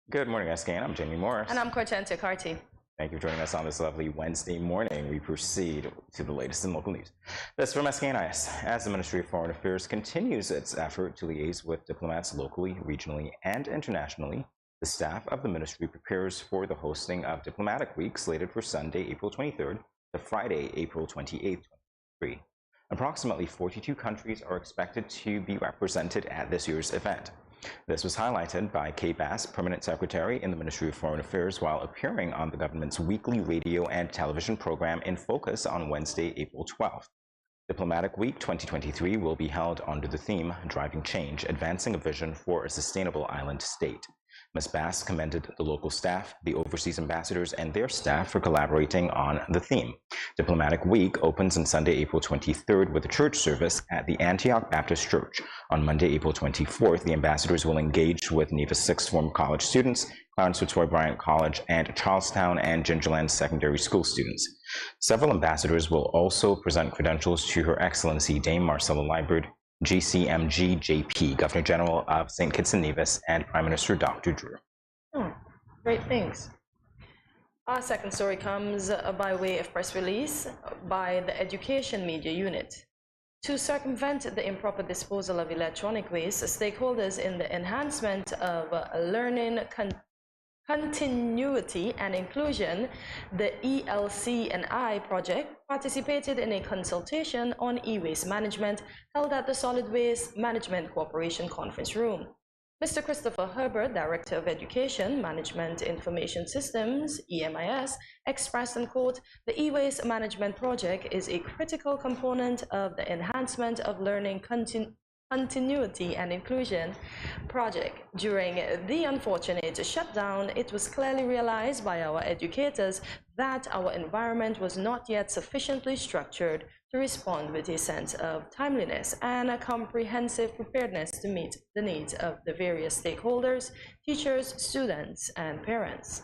Good morning, SKN. I'm Jamie Morris. And I'm Cortentia Carty. Thank you for joining us on this lovely Wednesday morning. We proceed to the latest in local news. This from SKNIS. As the Ministry of Foreign Affairs continues its effort to liaise with diplomats locally, regionally, and internationally, the staff of the ministry prepares for the hosting of Diplomatic Week slated for Sunday, April 23rd to Friday, April 28th, 2023. Approximately 42 countries are expected to be represented at this year's event. This was highlighted by Kay Bass, Permanent Secretary in the Ministry of Foreign Affairs, while appearing on the government's weekly radio and television program In Focus on Wednesday, April 12th. Diplomatic Week 2023 will be held under the theme Driving Change, Advancing a Vision for a Sustainable Island State. Ms. Bass commended the local staff, the overseas ambassadors, and their staff for collaborating on the theme. Diplomatic Week opens on Sunday, April 23rd with a church service at the Antioch Baptist Church. On Monday, April 24th, the ambassadors will engage with Neva's sixth form college students, Clarence Fitzroy Bryant College, and Charlestown and Gingerland Secondary School students. Several ambassadors will also present credentials to Her Excellency Dame Marcella Liebert, GCMG JP, Governor General of St. Kitts and Nevis, and Prime Minister Dr. Drew. Great, thanks. Our second story comes by way of press release by the Education Media Unit. To circumvent the improper disposal of electronic waste, stakeholders in the enhancement of learning continuity and inclusion, the ELC&I project participated in a consultation on e-waste management held at the Solid Waste Management Corporation conference room. Mr. Christopher Herbert, Director of Education, Management Information Systems, EMIS, expressed, and quote, the e-waste management project is a critical component of the enhancement of learning continuity and inclusion project. During the unfortunate shutdown, it was clearly realized by our educators that our environment was not yet sufficiently structured to respond with a sense of timeliness and a comprehensive preparedness to meet the needs of the various stakeholders, teachers, students, and parents.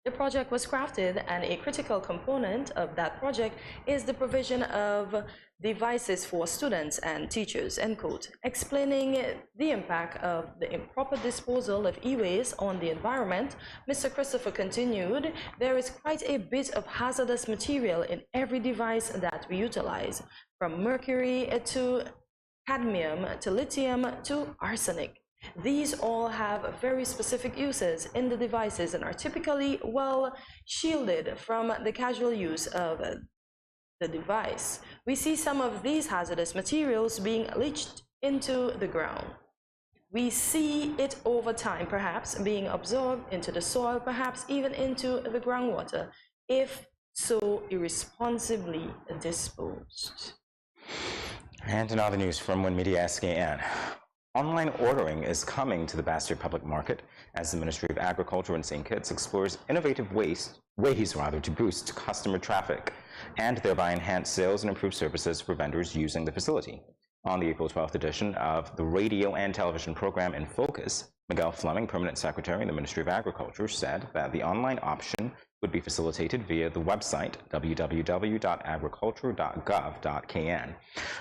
The project was crafted, and a critical component of that project is the provision of devices for students and teachers, end quote. Explaining the impact of the improper disposal of e-waste on the environment, Mr. Christopher continued, there is quite a bit of hazardous material in every device that we utilize, from mercury to cadmium to lithium to arsenic. These all have very specific uses in the devices and are typically well shielded from the casual use of the device. We see some of these hazardous materials being leached into the ground. We see it over time, perhaps being absorbed into the soil, perhaps even into the groundwater, if so irresponsibly disposed. And in other news from One Media SKN. Online ordering is coming to the Bastard Public Market as the Ministry of Agriculture in St. Kitts explores innovative ways to boost customer traffic and thereby enhance sales and improve services for vendors using the facility. On the April 12th edition of the radio and television program In Focus, Miguel Fleming, Permanent Secretary in the Ministry of Agriculture, said that the online option would be facilitated via the website www.agriculture.gov.kn.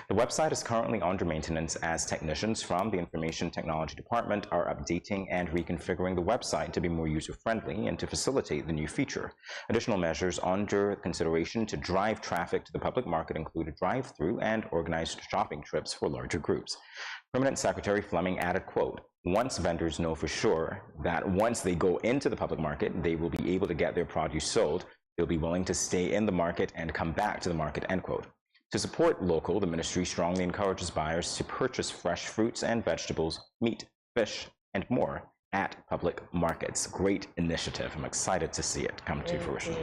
The website is currently under maintenance as technicians from the Information Technology Department are updating and reconfiguring the website to be more user-friendly and to facilitate the new feature. Additional measures under consideration to drive traffic to the public market include a drive-through and organized shopping trips for larger groups. Permanent Secretary Fleming added, quote, once vendors know for sure that once they go into the public market, they will be able to get their produce sold, they'll be willing to stay in the market and come back to the market, end quote. To support local, the ministry strongly encourages buyers to purchase fresh fruits and vegetables, meat, fish, and more at public markets. Great initiative. I'm excited to see it come to fruition.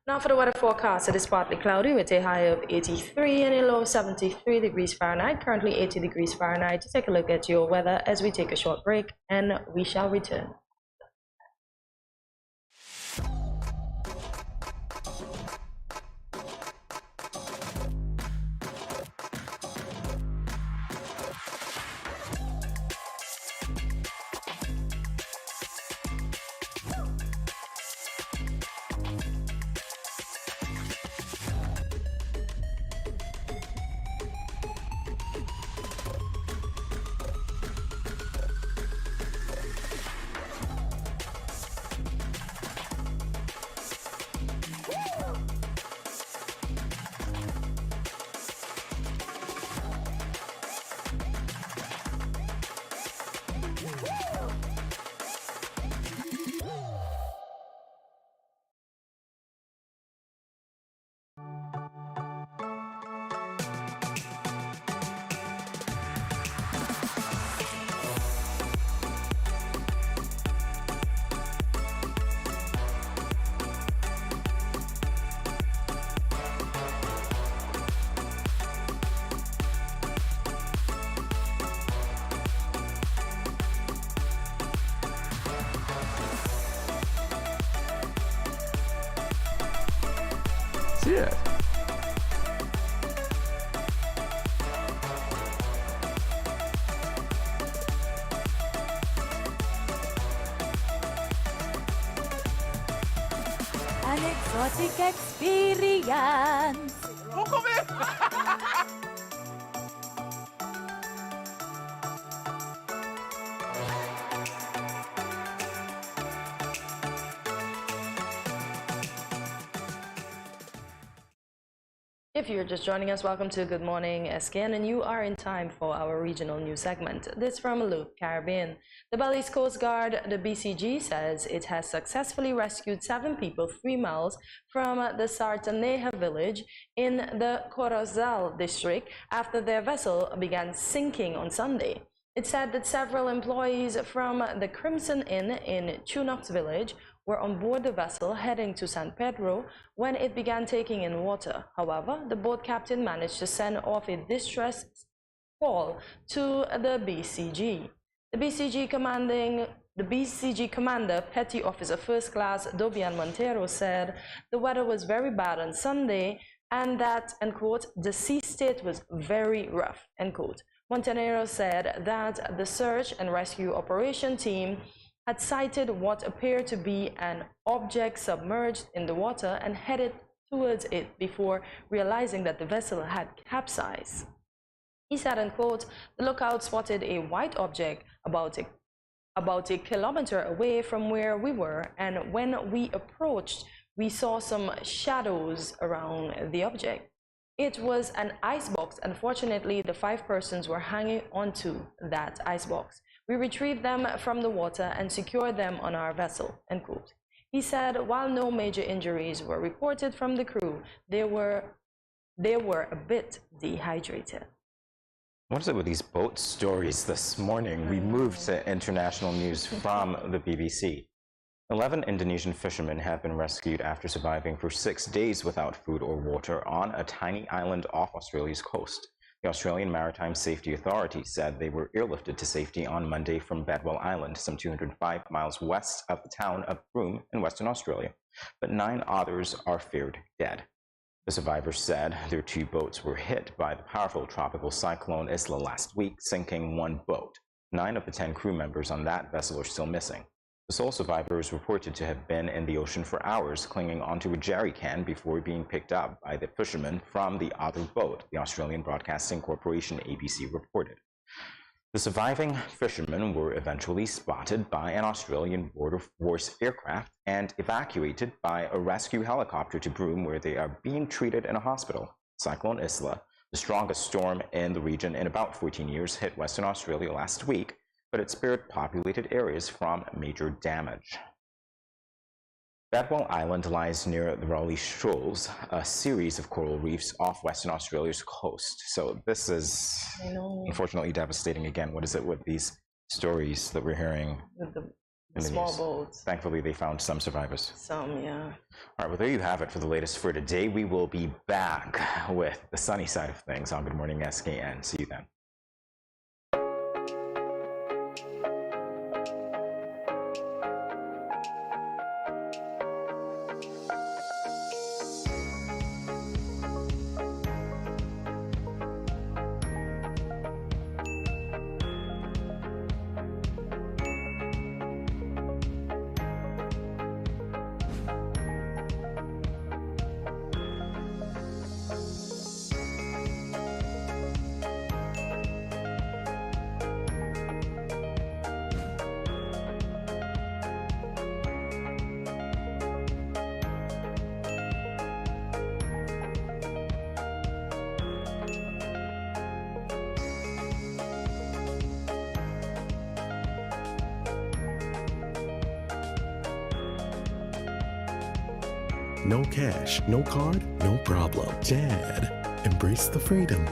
Now for the weather forecast, it is partly cloudy with a high of 83 and a low of 73 degrees Fahrenheit, currently 80 degrees Fahrenheit. To take a look at your weather as we take a short break, and we shall return. Yeah. An exotic experience. If you're just joining us, welcome to Good Morning SKN, and you are in time for our regional news segment. This from Loop Caribbean. The Belize Coast Guard, the BCG, says it has successfully rescued 7 people 3 miles from the Sartaneja village in the Corozal district after their vessel began sinking on Sunday. It said that several employees from the Crimson Inn in Chunox village were on board the vessel heading to San Pedro when it began taking in water. However, the boat captain managed to send off a distress call to the BCG. The BCG commander, Petty Officer First Class Dobian Montero, said the weather was very bad on Sunday and that, end quote, the sea state was very rough, end quote. Montenegro said that the search and rescue operation team had sighted what appeared to be an object submerged in the water and headed towards it before realizing that the vessel had capsized. He said, end quote, the lookout spotted a white object about a kilometer away from where we were, and when we approached, we saw some shadows around the object. It was an icebox. Unfortunately, the 5 persons were hanging onto that icebox. We retrieved them from the water and secured them on our vessel, end quote. He said while no major injuries were reported from the crew, they were a bit dehydrated. What is it with these boat stories this morning? We moved to international news from the BBC. 11 Indonesian fishermen have been rescued after surviving for 6 days without food or water on a tiny island off Australia's coast. The Australian Maritime Safety Authority said they were airlifted to safety on Monday from Bedwell Island, some 205 miles west of the town of Broome in Western Australia, but 9 others are feared dead. The survivors said their 2 boats were hit by the powerful tropical cyclone Isla last week, sinking 1 boat. 9 of the 10 crew members on that vessel are still missing. The sole survivor is reported to have been in the ocean for hours, clinging onto a jerry can before being picked up by the fishermen from the other boat, the Australian Broadcasting Corporation ABC reported. The surviving fishermen were eventually spotted by an Australian Border Force aircraft and evacuated by a rescue helicopter to Broome, where they are being treated in a hospital. Cyclone Isla, the strongest storm in the region in about 14 years, hit Western Australia last week, but it spared populated areas from major damage. Bedwell Island lies near the Raleigh Shoals, a series of coral reefs off Western Australia's coast. So this is unfortunately devastating again. What is it with these stories that we're hearing? With the in the small news? boats. Thankfully, they found some survivors. Some, yeah. All right, well, there you have it for the latest for today. We will be back with the sunny side of things on Good Morning SKN. See you then. No cash, no card, no problem. JAD. Embrace the freedom.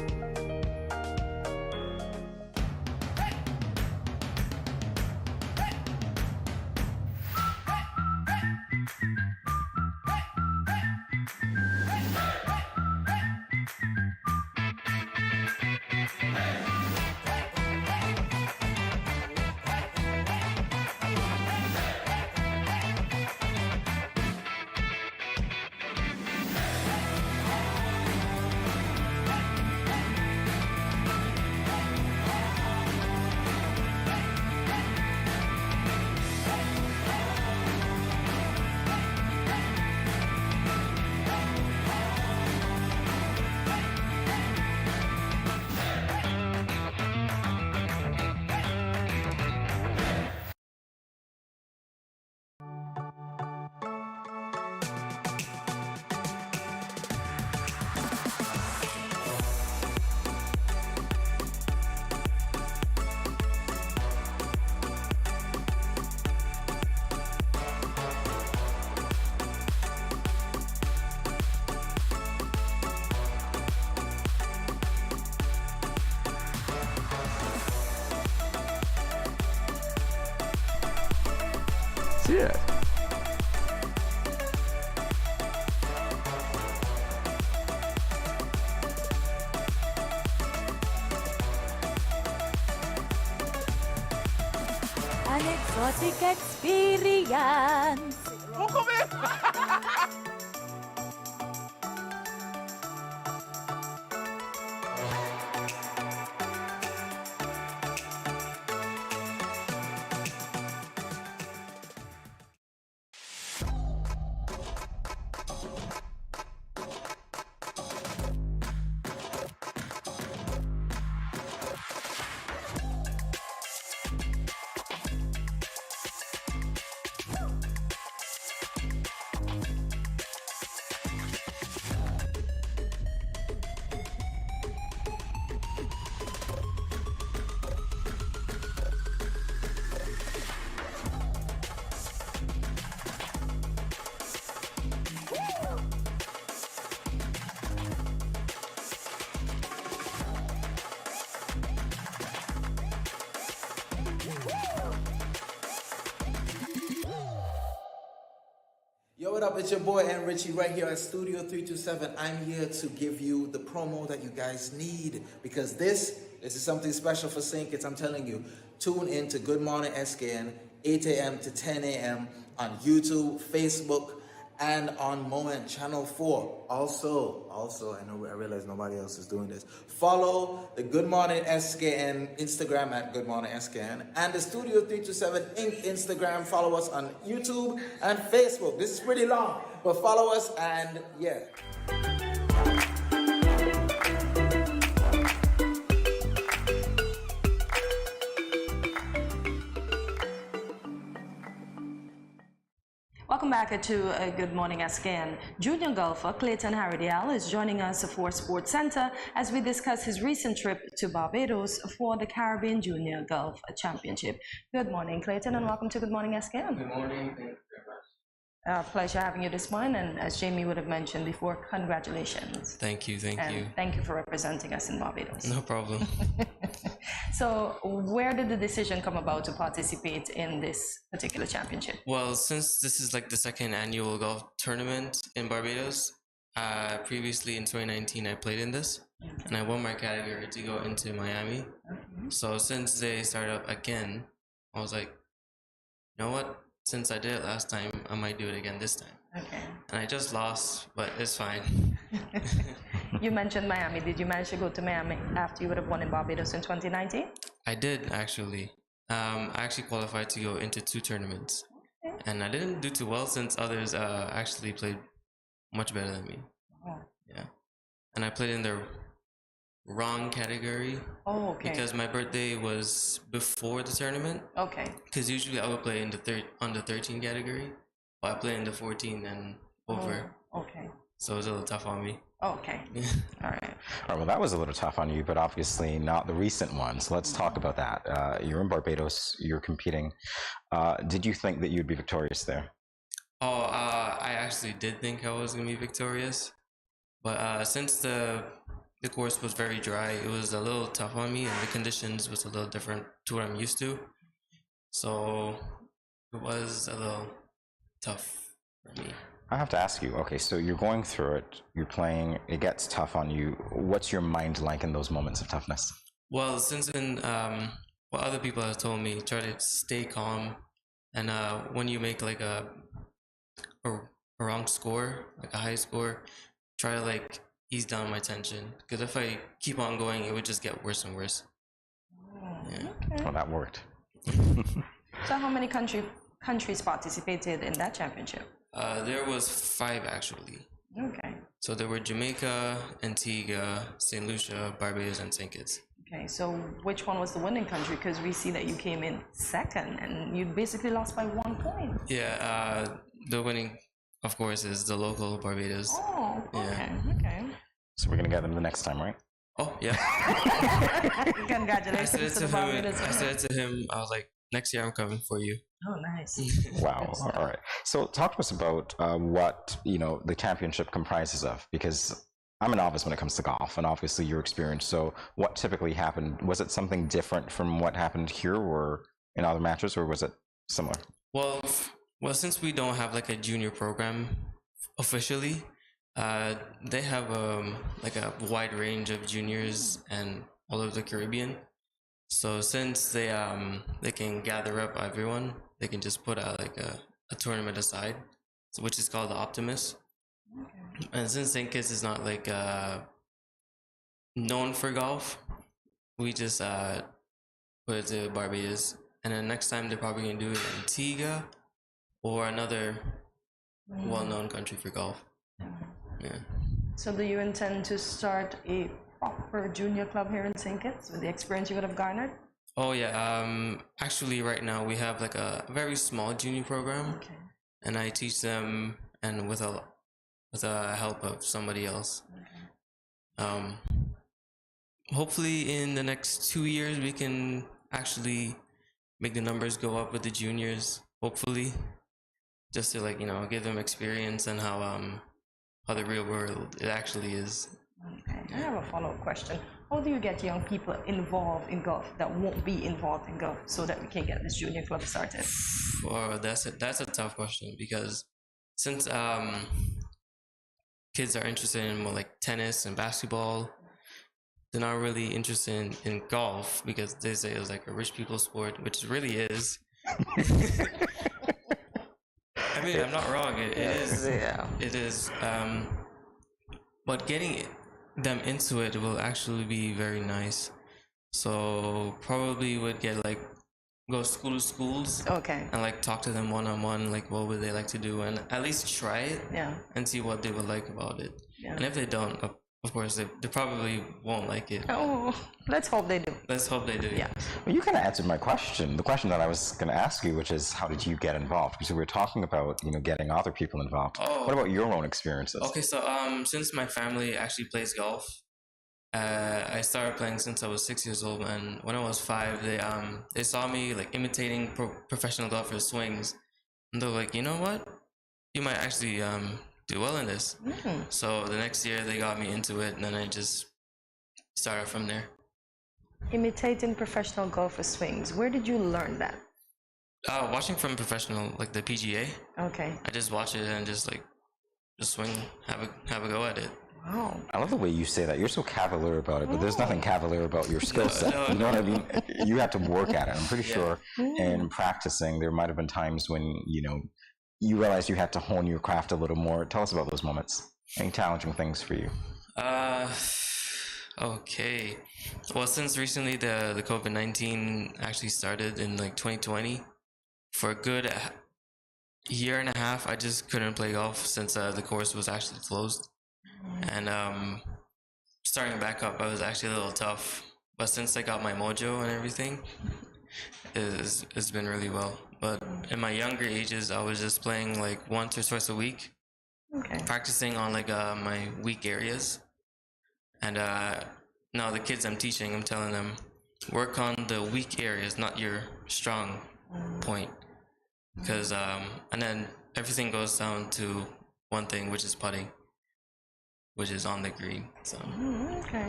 Yeah. An exotic experience. Yo, what up? It's your boy and Richie right here at Studio 327. I'm here to give you the promo that you guys need because this is something special for St. Kitts. I'm telling you, tune in to Good Morning SKN, 8 a.m. to 10 a.m. on YouTube, Facebook, and on Moment Channel 4. Also, I realize nobody else is doing this. Follow the Good Morning SKN Instagram at Good Morning SKN and the Studio 327 Inc. Instagram. Follow us on YouTube and Facebook. This is pretty long, but follow us and yeah. Welcome back to Good Morning SKN. Junior golfer Clayton Harridial is joining us for Sports Center as we discuss his recent trip to Barbados for the Caribbean Junior Golf Championship. Good morning, Clayton, and welcome to Good Morning SKN. Good morning. Thank you very much. Pleasure having you this morning, and as Jamie would have mentioned before, congratulations. Thank you. Thank you for representing us in Barbados. No problem. So, where did the decision come about to participate in this particular championship? Well, since this is like the second annual golf tournament in Barbados, previously in 2019 I played in this, and I won my category to go into Miami. So since they started up again, I was like, you know what? Since I did it last time, I might do it again this time. Okay. And I just lost, but it's fine. You mentioned Miami. Did you manage to go to Miami after you would have won in Barbados in 2019? I did actually. I actually qualified to go into 2 tournaments. Okay. And I didn't do too well since others actually played much better than me. Oh. Yeah. And I played in the wrong category. Oh, okay. Because my birthday was before the tournament. Okay. Because usually I would play in the under 13 category, but I played in the 14 and over. Oh, okay. So it was a little tough on me. Okay. All right. All right, well, that was a little tough on you, but obviously not the recent ones. Let's talk about that. You're in Barbados, you're competing. Did you think that you'd be victorious there? I actually did think I was gonna be victorious, but since the course was very dry, it was a little tough on me, and the conditions was a little different to what I'm used to. So it was a little tough for me. I have to ask you, okay, so you're going through it, you're playing, it gets tough on you. What's your mind like in those moments of toughness? Well, since then, what other people have told me, try to stay calm, and when you make like a wrong score, like a high score, try to like ease down my tension. Because if I keep on going, it would just get worse and worse. Yeah. Okay. Oh, that worked. So how many countries participated in that championship? There was 5 actually. Okay. So there were Jamaica, Antigua, St. Lucia, Barbados, and St. Kitts. Okay, so which one was the winning country? Because we see that you came in second and you basically lost by 1 point. Yeah, the winning, of course, is the local Barbados. Oh, okay, Yeah. okay. So we're gonna get them the next time, right? Oh, yeah. Congratulations I to the Barbados. said to him, I was like, next year I'm coming for you. Oh, nice. Wow. All right. So talk to us about what the championship comprises of, because I'm a novice when it comes to golf, and obviously your experience. So what typically happened? Was it something different from what happened here or in other matches, or was it similar? Well, since we don't have like a junior program officially, they have like a wide range of juniors and all over the Caribbean. So since they can gather up everyone, they can just put out like a tournament aside, which is called the Optimus. Okay. And since St. Kitts is not like known for golf, we just put it to Barbados, and then next time they're probably gonna do it in Antigua or another well-known country for golf. Yeah. So do you intend to start a proper junior club here in St. Kitts with the experience you would have garnered? Oh yeah. Actually, right now we have like a very small junior program, Okay. and I teach them, and with the help of somebody else. Okay. Hopefully, in the next 2 years, we can actually make the numbers go up with the juniors. Hopefully, just to give them experience and how the real world it actually is. Okay. I have a follow-up question. How do you get young people involved in golf that won't be involved in golf so that we can get this junior club started? Well, that's a tough question, because since kids are interested in more like tennis and basketball, they're not really interested in golf because they say it's like a rich people sport, which it really is. I mean, I'm not wrong. It is. Yeah. It is. But getting them into it will actually be very nice. So probably would get go school to schools. Okay. And talk to them one-on-one, what would they like to do, and at least try it. Yeah. And see what they would like about it. Yeah. And if they don't, of course, they probably won't like it. Oh, let's hope they do. Let's hope they do. Yeah. Well, you kind of answered my question. The question that I was going to ask you, which is, how did you get involved? Because we were talking about, getting other people involved. Oh. What about your own experiences? Okay, so since my family actually plays golf, I started playing since I was 6 years old, and when I was 5, they saw me imitating professional golfers' swings, and they're like, you know what, you might actually do well in this. Mm-hmm. So the next year they got me into it, and then I just started from there. Imitating professional golfers' swings. Where did you learn that? Watching from professional, the PGA. Okay. I just watch it and just swing, have a go at it. Wow. I love the way you say that. You're so cavalier about it, but there's nothing cavalier about your skill set. You know what I mean? You have to work at it. I'm pretty sure in practicing, there might have been times when, you realized you had to hone your craft a little more. Tell us about those moments. Any challenging things for you? Okay. Well, since recently the COVID-19 actually started in 2020, for a good year and a half, I just couldn't play golf since the course was actually closed. And starting back up, I was actually a little tough. But since I got my mojo and everything, it's been really well. But in my younger ages, I was just playing once or twice a week. Okay. Practicing on my weak areas. And now the kids I'm teaching, I'm telling them, work on the weak areas, not your strong point. Because and then everything goes down to one thing, which is putting, which is on the green. So. Okay.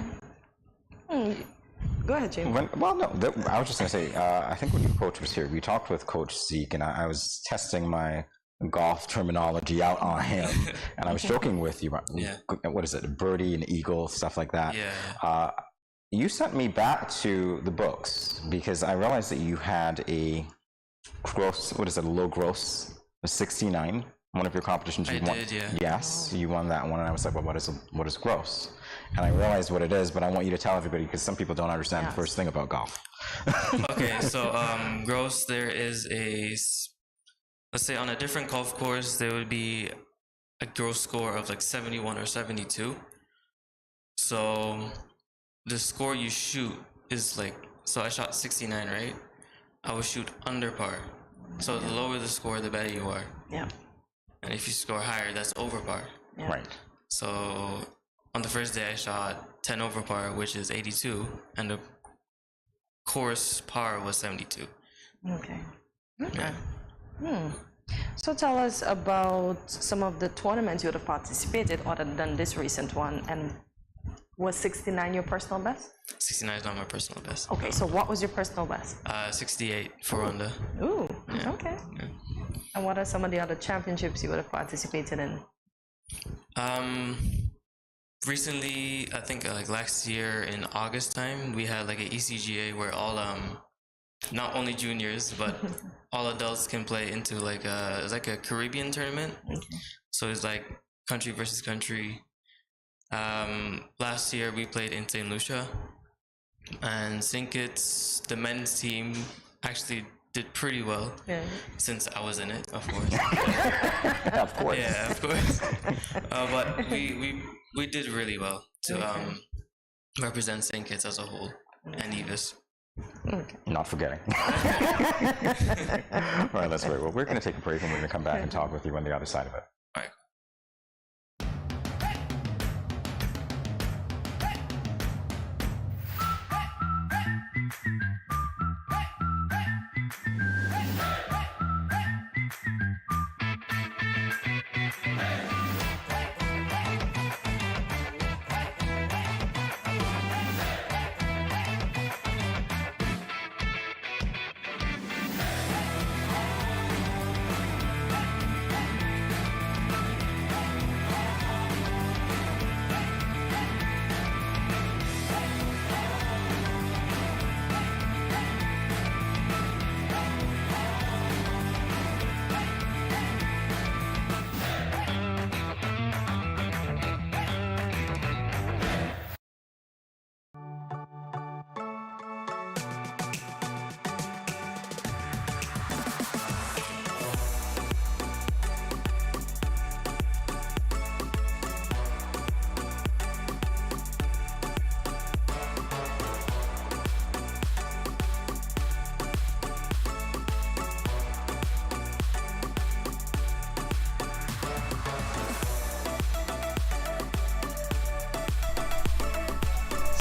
Go ahead, Jamie. Well, no, I was just going to say, I think when your coach was here, we talked with Coach Zeke, and I was testing my golf terminology out on him, and I was joking with you about, what is it, birdie and eagle, stuff like that. Yeah. You sent me back to the books because I realized that you had a gross, what is it, a low gross, a 69, one of your competitions you won. I did, yeah. Yes, you won that one, and I was like, well, what is gross? And I realized what it is, but I want you to tell everybody because some people don't understand the first thing about golf. Okay, so gross, there is let's say on a different golf course, there would be a gross score of like 71 or 72. So the score you shoot is like, so I shot 69, right? I would shoot under par. So the lower the score, the better you are. Yeah. And if you score higher, that's over par. Yeah. Right. So on the first day I shot 10 over par, which is 82, and the course par was 72. Okay. Yeah. So tell us about some of the tournaments you would have participated other than this recent one, and was 69 your personal best? 69 is not my personal best. Okay, so what was your personal best? 68 for Ronda. Ooh, Yeah. okay. Yeah. And what are some of the other championships you would have participated in? Recently, I think like last year in August time, we had like an ECGA where all not only juniors but all adults can play into like it's like a Caribbean tournament. Okay. So it's like country versus country. Last year we played in St. Lucia, and St. Kitts, the men's team actually did pretty well. Yeah. Since I was in it, of course. Of course. Yeah, of course. But we did really well to represent St. Kitts as a whole and Evis. Okay. Not forgetting. All right, that's great. Well, we're going to take a break, and we're going to come back and talk with you on the other side of it. All right.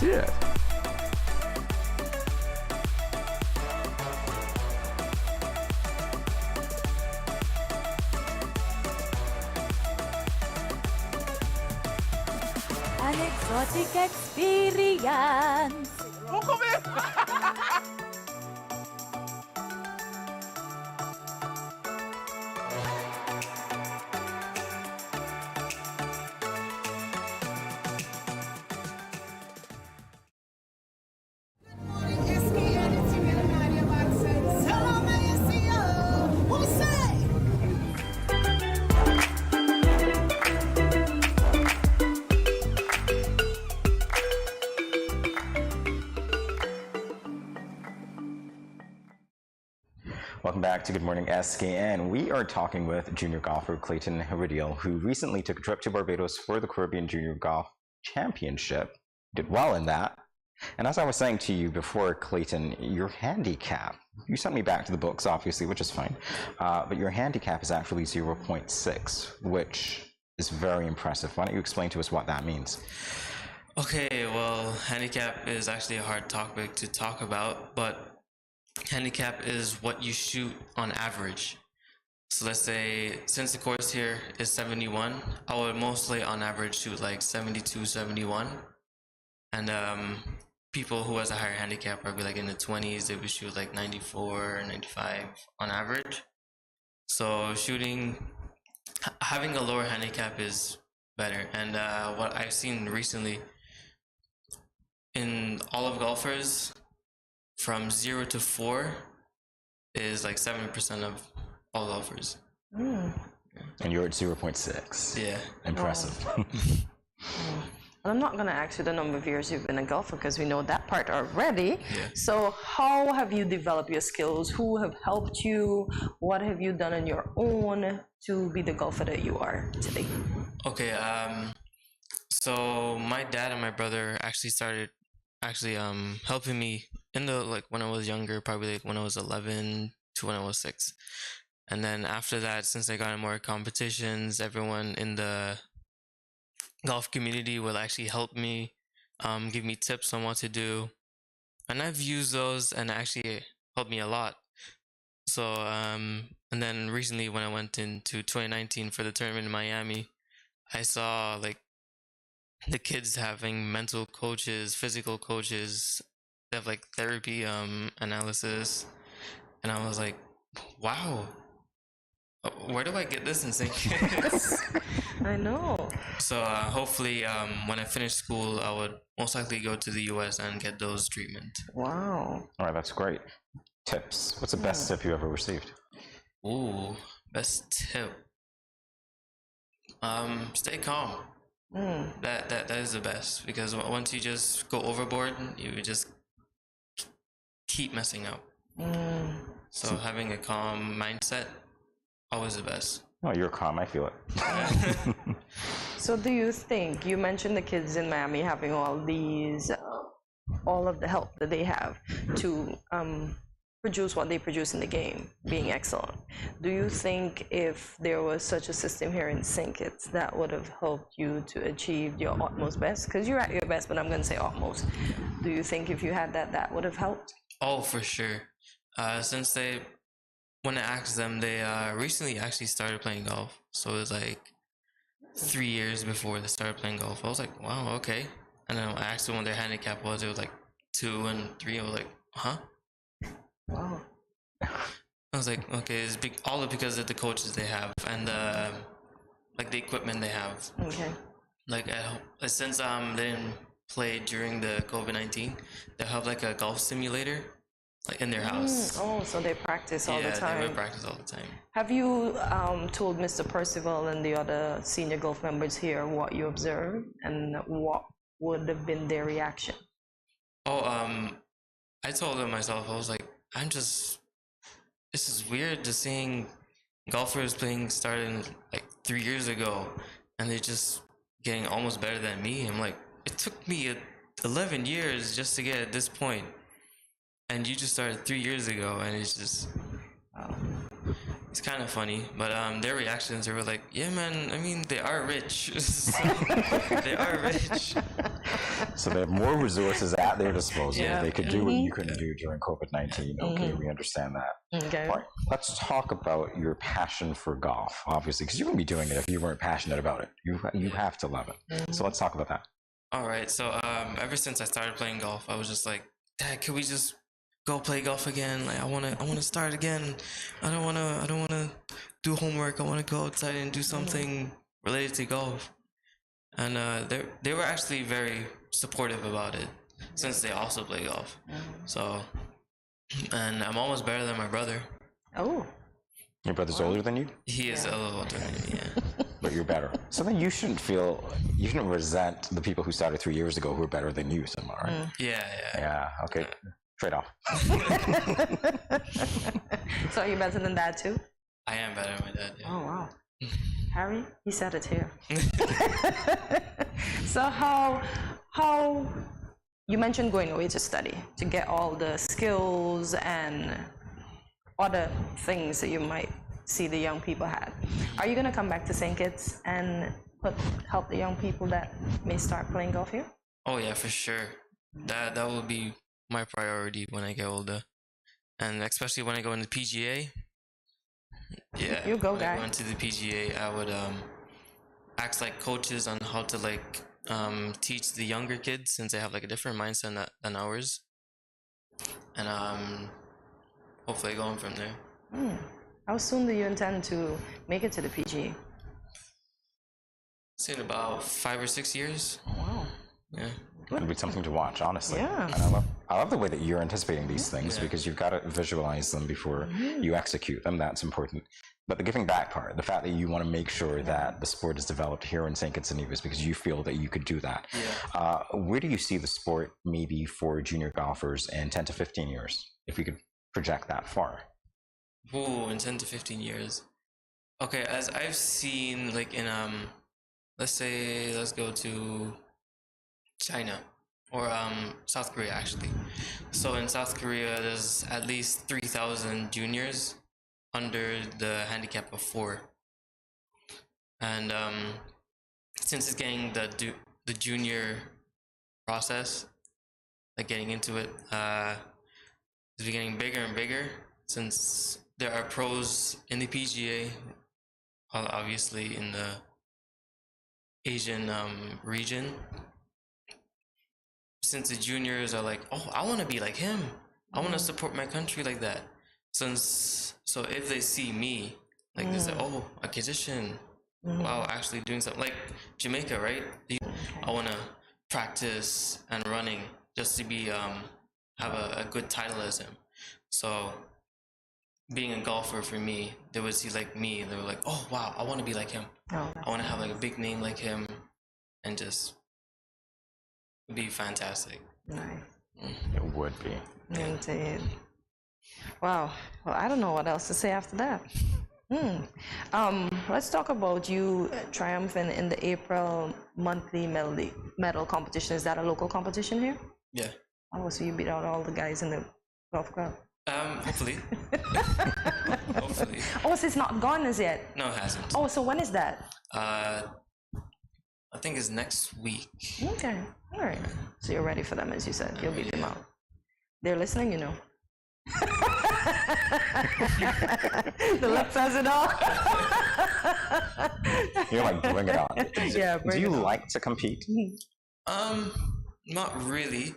Yeah. An exotic experience. Morning SKN, it's your girl Nadia Watson. Salam alaikum. Who say? Welcome back to Good Morning SKN. We are talking with junior golfer Clayton Herodial, who recently took a trip to Barbados for the Caribbean Junior Golf Championship. Did well in that. And as I was saying to you before, Clayton, your handicap, you sent me back to the books, obviously, which is fine, but your handicap is actually 0.6, which is very impressive. Why don't you explain to us what that means? Okay, well, handicap is actually a hard topic to talk about, but handicap is what you shoot on average. So let's say since the course here is 71, I would mostly on average shoot like 72, 71. And people who has a higher handicap, probably like in the 20s, they would shoot like 94, 95 on average. So having a lower handicap is better. And what I've seen recently in all of golfers, from 0 to 4 is like 7% of all golfers. And you're at 0.6. Yeah. Impressive. I'm not going to ask you the number of years you've been a golfer because we know that part already. Yeah. So how have you developed your skills? Who have helped you? What have you done on your own to be the golfer that you are today? Okay, so my dad and my brother actually started helping me in the like when I was younger, probably like when I was 11 to when I was 6. And then after that, since I got in more competitions, everyone in the golf community will actually help me, give me tips on what to do. And I've used those and actually helped me a lot. So, and then recently when I went into 2019 for the tournament in Miami, I saw like the kids having mental coaches, physical coaches, they have like therapy, analysis. And I was like, wow, where do I get this in St. Kitts? I know. So hopefully when I finish school, I would most likely go to the US and get those treatment. Wow. All right, that's great. Tips. What's the best tip you ever received? Ooh, best tip. Stay calm. That is the best, because once you just go overboard, you just keep messing up. So having a calm mindset, always the best. Oh, you're calm. I feel it. So do you think, you mentioned the kids in Miami having all these, all of the help that they have to produce what they produce in the game, being excellent. Do you think if there was such a system here in St. Kitts that would have helped you to achieve your utmost best? Because you're at your best, but I'm going to say utmost. Do you think if you had that, that would have helped? Oh, for sure. Since when I asked them, they recently actually started playing golf. So it was like 3 years before they started playing golf. I was like, wow, okay. And then I asked them what their handicap was. It was like 2 and 3. I was like, huh? Wow. I was like, okay, it's all because of the coaches they have and like the equipment they have. Okay. Like since they didn't play during the COVID-19, they have like a golf simulator like in their house. Oh, so they practice all the time. Yeah, they practice all the time. Have you told Mr. Percival and the other senior golf members here what you observed and what would have been their reaction? Oh, I told them myself, I was like, this is weird just seeing golfers starting like 3 years ago and they're just getting almost better than me. I'm like, it took me 11 years just to get at this point. And you just started 3 years ago, and it's just, it's kind of funny. But their reactions, they were like, yeah, man, I mean, they are rich. So, they are rich. So they have more resources at their disposal. Yeah. They could do what you couldn't do during COVID-19. Okay, we understand that. Okay. All right, let's talk about your passion for golf, obviously, because you wouldn't be doing it if you weren't passionate about it. You have to love it. So let's talk about that. All right, so ever since I started playing golf, I was just like, Dad, can we just go play golf again? Like, I wanna start again. I don't wanna do homework. I wanna go outside and do something related to golf. And they were actually very supportive about it, since they also play golf. So, and I'm almost better than my brother. Oh. Your brother's older than you, He is a little older than me, yeah. but you're better. So then you shouldn't resent the people who started 3 years ago who are better than you, somehow, right? Yeah. Yeah. Okay. Trade off. So are you better than Dad too? I am better than my dad, yeah. Oh, wow. Harry, he said it here. So how you mentioned going away to study, to get all the skills and other things that you might see the young people had. Are you going to come back to St. Kitts and help the young people that may start playing golf here? Oh yeah, for sure. That will be my priority when I get older, and especially when I go into PGA. Yeah. You go, when guy. I went to the PGA, I would ask like coaches on how to like teach the younger kids, since they have like a different mindset than ours, and hopefully go on from there. How soon do you intend to make it to the PGA? It's in about 5 or 6 years. Oh, wow. Yeah. It'd be something to watch, honestly. Yeah. And I love the way that you're anticipating these things, because you've got to visualize them before you execute them. That's important. But the giving back part, the fact that you want to make sure that the sport is developed here in St. Kitts and Nevis because you feel that you could do that. Yeah. Where do you see the sport maybe for junior golfers in 10 to 15 years, if we could project that far? Ooh, in 10 to 15 years. Okay, as I've seen, like in let's go to China or South Korea, actually. So in South Korea, there's at least 3,000 juniors under the handicap of 4, and since it's getting the junior process, like getting into it, it's getting bigger and bigger, since there are pros in the PGA, obviously in the Asian region. Since the juniors are like, oh, I want to be like him, I want to support my country like that. So if they see me, like they say, oh, a musician, wow, actually doing something, like Jamaica, right? I want to practice and running just to be have a good title as him. So being a golfer for me, they would see like me, they were like, oh wow, I want to be like him. I want to have like a big name like him, and just be fantastic. Nice. It would be. Indeed. Wow. Well, I don't know what else to say after that. Let's talk about you triumphing in the April monthly medal competition. Is that a local competition here? Yeah. Oh, so you beat out all the guys in the golf club? Hopefully. Hopefully. Oh, so it's not gone as yet? No, it hasn't. Oh, so when is that? I think it's next week. Okay. All right. So you're ready for them, as you said. You'll beat them out. They're listening, you know. The left says it all. You're like, bring it on. Yeah, do you like to compete? Not really.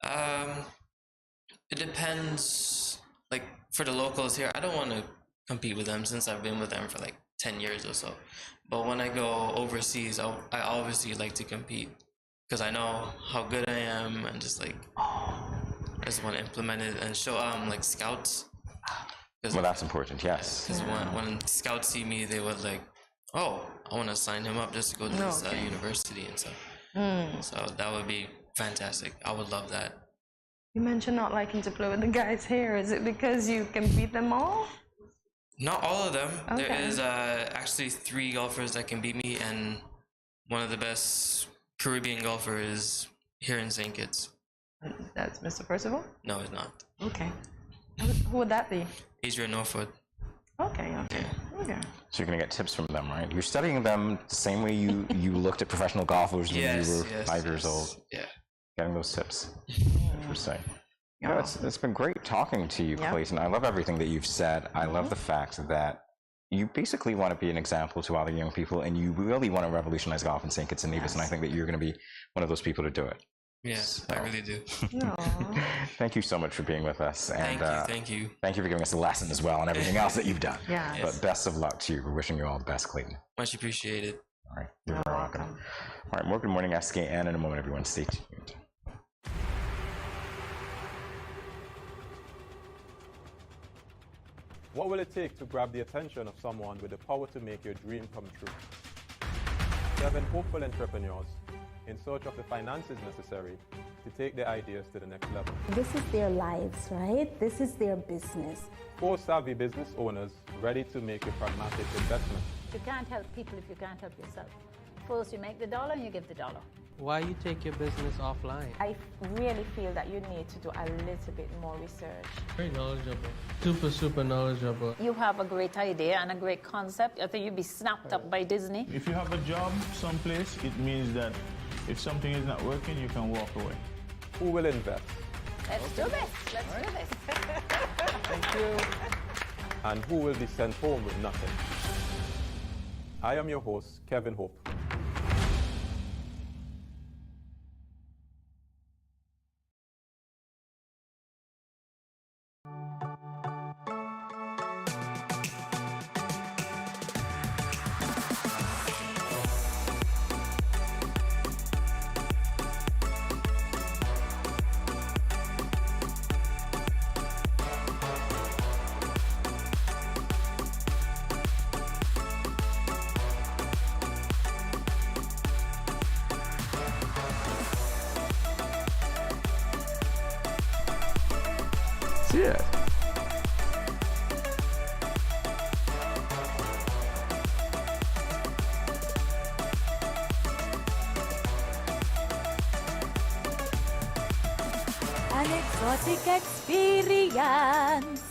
It depends. Like for the locals here, I don't want to compete with them since I've been with them for like 10 years or so. But when I go overseas, I obviously like to compete because I know how good I am, and just like I just want to implement it and show like scouts. Well, that's important, yes. Because when scouts see me, they would like, oh, I want to sign him up just to go to this university and stuff. So that would be fantastic. I would love that. You mentioned not liking to play with the guys here. Is it because you can beat them all? Not all of them. Okay. There is actually 3 golfers that can beat me, and one of the best Caribbean golfers here in St. Kitts. That's Mr. Percival? No, it's not. Okay. Who would that be? Adrian Norwood. Okay. So you're going to get tips from them, right? You're studying them the same way you looked at professional golfers when you were 5 years old. Yeah. Getting those tips. Interesting. Yeah, it's been great talking to you, Clayton. I love everything that you've said. I love the fact that you basically want to be an example to other young people, and you really want to revolutionize golf in St. Kitts and Nevis, and I think that you're going to be one of those people to do it. Yes, I really do. Thank you so much for being with us. And, Thank you. Thank you for giving us a lesson as well and everything else that you've done. Yeah. But best of luck to you. We're wishing you all the best, Clayton. Much appreciated. All right. You're very welcome. All right. More Good Morning SKN in a moment, everyone. Stay tuned. What will it take to grab the attention of someone with the power to make your dream come true? 7 hopeful entrepreneurs in search of the finances necessary to take their ideas to the next level. This is their lives, right? This is their business. 4 savvy business owners ready to make a pragmatic investment. You can't help people if you can't help yourself. First you make the dollar and you give the dollar. Why you take your business offline? I really feel that you need to do a little bit more research. Very knowledgeable. Super knowledgeable. You have a great idea and a great concept. I think you'd be snapped up by Disney. If you have a job someplace, it means that if something is not working, you can walk away. Who will invest? Let's do this. Let's do this. Thank you. and who will be sent home with nothing. I am your host, Kevin Hope. Yeah. An exotic experience.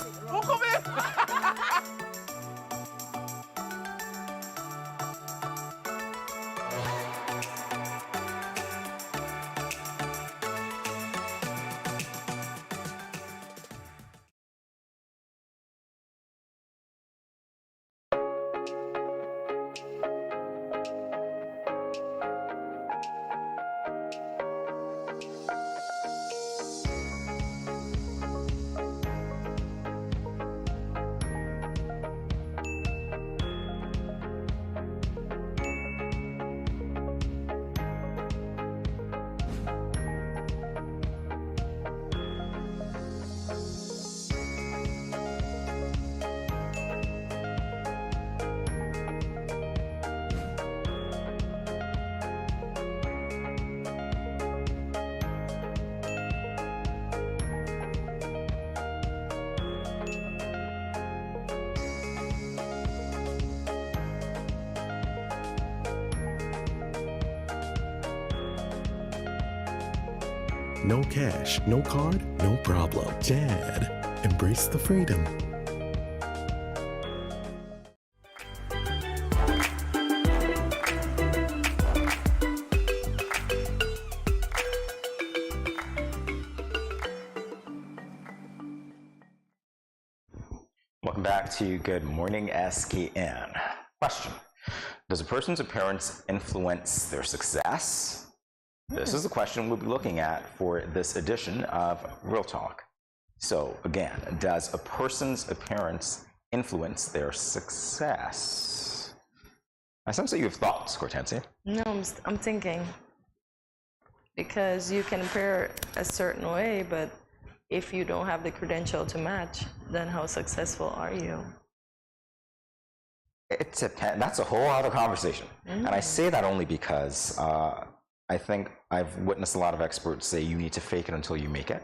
No cash, no card, no problem. Dad, embrace the freedom. Welcome back to Good Morning SKN. Question: does a person's appearance influence their success? This is the question we'll be looking at for this edition of Real Talk. So again, does a person's appearance influence their success? I sense that you have thoughts, Hortensia. No, I'm thinking. Because you can appear a certain way, but if you don't have the credential to match, then how successful are you? It depends. That's a whole other conversation. And I say that only because I think I've witnessed a lot of experts say you need to fake it until you make it.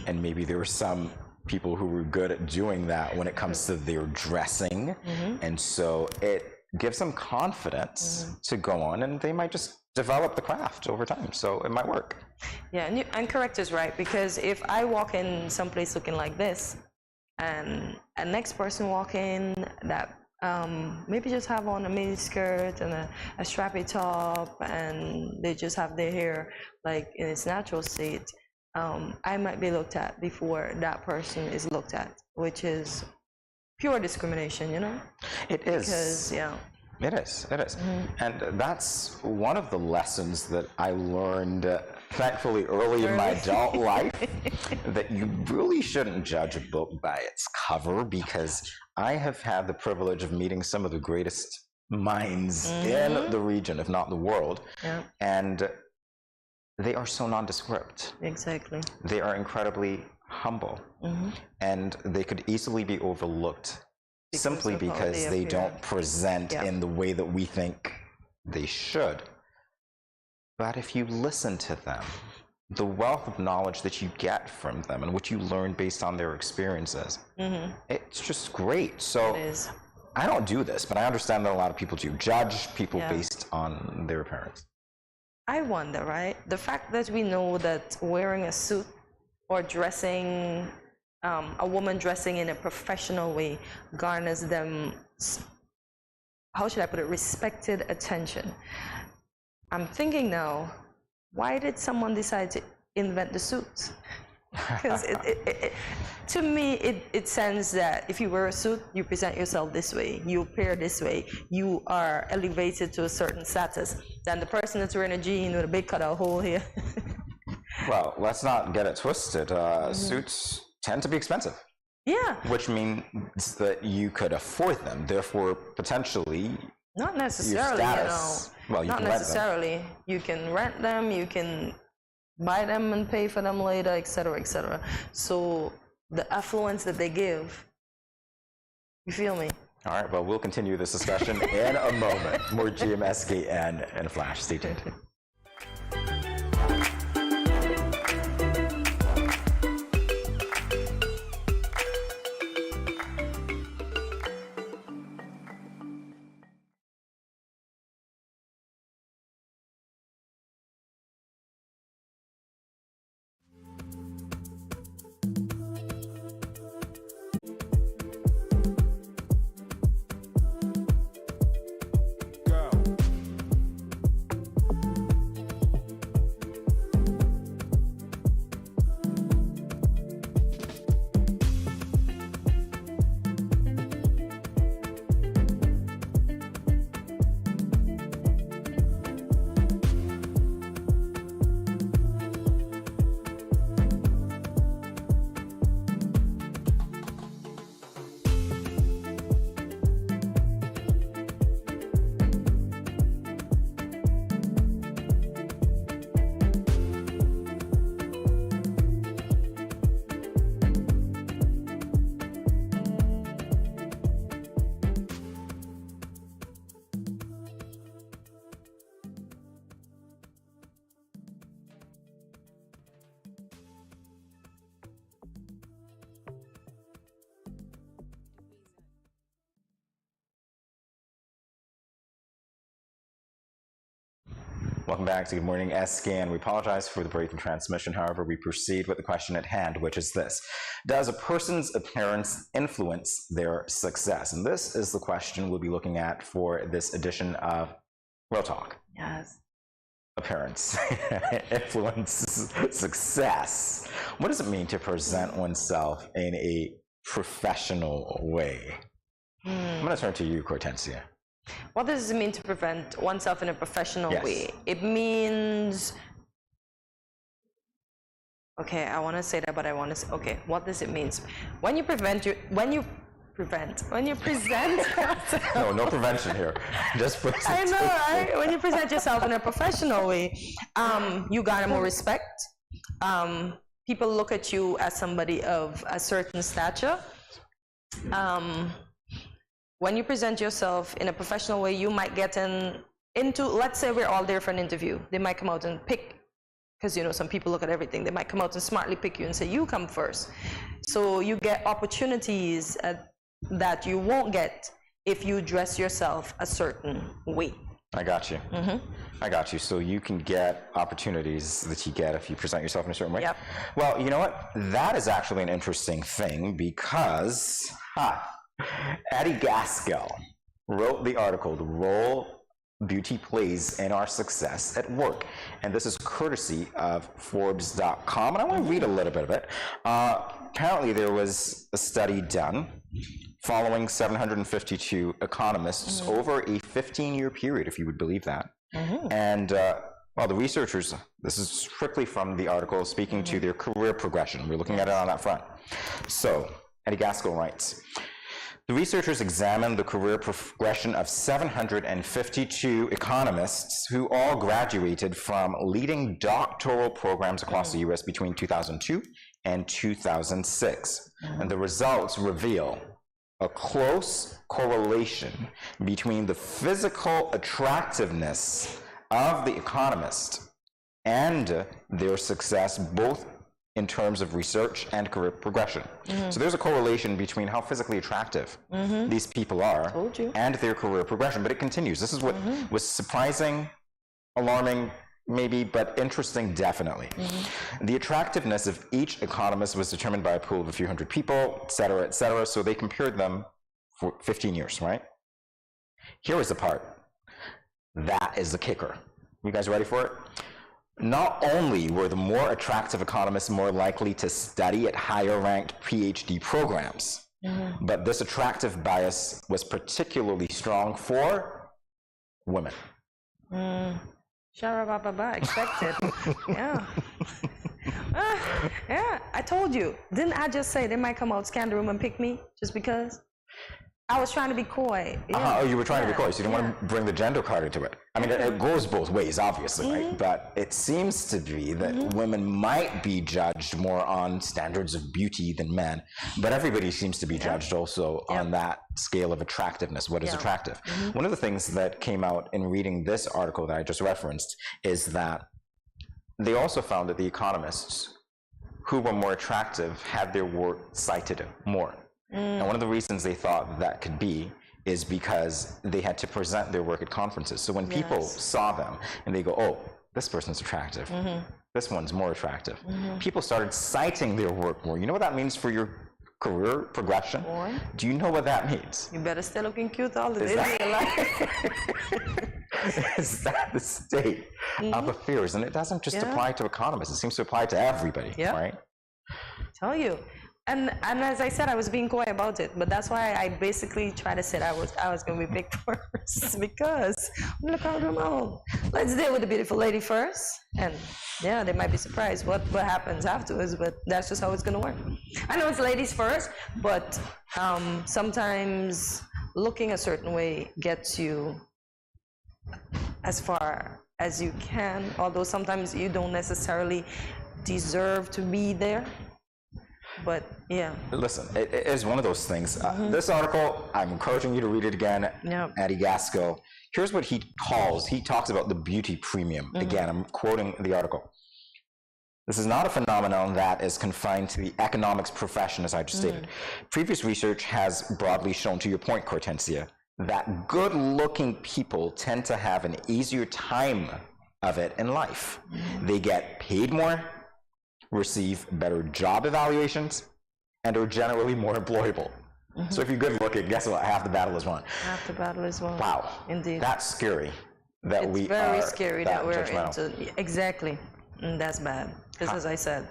And maybe there were some people who were good at doing that when it comes to their dressing. And so it gives them confidence to go on, and they might just develop the craft over time. So it might work. Yeah, and correct is right, because if I walk in someplace looking like this, and a next person walk in that maybe just have on a mini skirt and a strappy top, and they just have their hair like in its natural state, I might be looked at before that person is looked at, which is pure discrimination, you know? It is. Because, yeah. It is. And that's one of the lessons that I learned, thankfully, early in my adult life, that you really shouldn't judge a book by its cover, because I have had the privilege of meeting some of the greatest minds in the region, if not the world, and they are so nondescript. Exactly. They are incredibly humble, and they could easily be overlooked simply because they don't present in the way that we think they should. But if you listen to them, the wealth of knowledge that you get from them and what you learn based on their experiences, it's just great. So I don't do this, but I understand that a lot of people do judge people based on their appearance. I wonder, right? The fact that we know that wearing a suit or dressing, a woman dressing in a professional way garners them, how should I put it, respected attention. I'm thinking now, why did someone decide to invent the suit? Because to me, it sends that if you wear a suit, you present yourself this way, you appear this way, you are elevated to a certain status. Then the person that's wearing a jean with a big cutout hole here. Well, let's not get it twisted. Suits tend to be expensive. Yeah. Which means that you could afford them, therefore, potentially. Not necessarily, status, you know. well, you not can necessarily. Rent them. You can rent them, you can buy them and pay for them later, etc., etc. So the affluence that they give, you feel me? All right, well, we'll continue this discussion in a moment. More GMSKN in a flash. Stay tuned. Welcome back to Good Morning SKN. We apologize for the break in transmission. However, we proceed with the question at hand, which is this. Does a person's appearance influence their success? And this is the question we'll be looking at for this edition of Real Talk. Yes. Appearance influences success. What does it mean to present oneself in a professional way? I'm going to turn to you, Cortencia. What does it mean to present oneself in a professional Yes. way? It means, okay, I want to say that, but I want to say, okay, what does it mean? When you present, No prevention here. Just present. I know, right? When you present yourself in a professional way, you garner more respect. People look at you as somebody of a certain stature. When you present yourself in a professional way, you might get into, let's say we're all there for an interview. They might come out and pick, because you know some people look at everything. They might come out and smartly pick you and say, you come first. So you get opportunities that you won't get if you dress yourself a certain way. I got you. I got you. So you can get opportunities that you get if you present yourself in a certain way? Yep. Well, you know what? That is actually an interesting thing because, Addie Gaskell wrote the article, The Role Beauty Plays in Our Success at Work. And this is courtesy of Forbes.com. And I want to read a little bit of it. Apparently, there was a study done following 752 economists over a 15-year period, if you would believe that. And well, the researchers, this is strictly from the article, speaking to their career progression. We're looking at it on that front. So, Addie Gaskell writes, the researchers examined the career progression of 752 economists who all graduated from leading doctoral programs across the U.S. between 2002 and 2006. And the results reveal a close correlation between the physical attractiveness of the economist and their success, both in terms of research and career progression. So there's a correlation between how physically attractive these people are and their career progression. But it continues. This is what was surprising, alarming, maybe, but interesting, definitely. The attractiveness of each economist was determined by a pool of a few hundred people, et cetera, et cetera. So they compared them for 15 years, right? Here is the part. That is the kicker. You guys ready for it? Not only were the more attractive economists more likely to study at higher ranked PhD programs, but this attractive bias was particularly strong for women. Sharababa, expected. Yeah. Yeah, I told you. Didn't I just say they might come out, scan the room, and pick me just because? I was trying to be coy. Yeah. Oh, you were trying to be coy, so you didn't want to bring the gender card into it. I mean, it goes both ways, obviously, right? But it seems to be that women might be judged more on standards of beauty than men, but everybody seems to be judged also on that scale of attractiveness. What is attractive? One of the things that came out in reading this article that I just referenced is that they also found that the economists who were more attractive had their work cited more. And one of the reasons they thought that could be is because they had to present their work at conferences. So when people saw them and they go, oh, this person's attractive, this one's more attractive, people started citing their work more. You know what that means for your career progression? Do you know what that means? You better stay looking cute all the days of your life. Is that the state of affairs? And it doesn't just apply to economists. It seems to apply to everybody, right? Tell you. And as I said, I was being coy about it, but that's why I basically tried to say I was going to be picked first because look out them all. Let's deal with the beautiful lady first, and yeah, they might be surprised what happens afterwards, but that's just how it's going to work. I know it's ladies first, but sometimes looking a certain way gets you as far as you can, although sometimes you don't necessarily deserve to be there. But yeah. Listen, it is one of those things. This article, I'm encouraging you to read it again. Eddie Gasco. Here's what he talks about the beauty premium. Again, I'm quoting the article. This is not a phenomenon that is confined to the economics profession, as I just stated. Previous research has broadly shown, to your point, Hortensia, that good-looking people tend to have an easier time of it in life. They get paid more, receive better job evaluations, and are generally more employable. So if you're good looking, guess what? Half the battle is won. Half the battle is won. Wow. Indeed. That's scary. It's very scary that we're into. Exactly. And that's bad. Because as I said.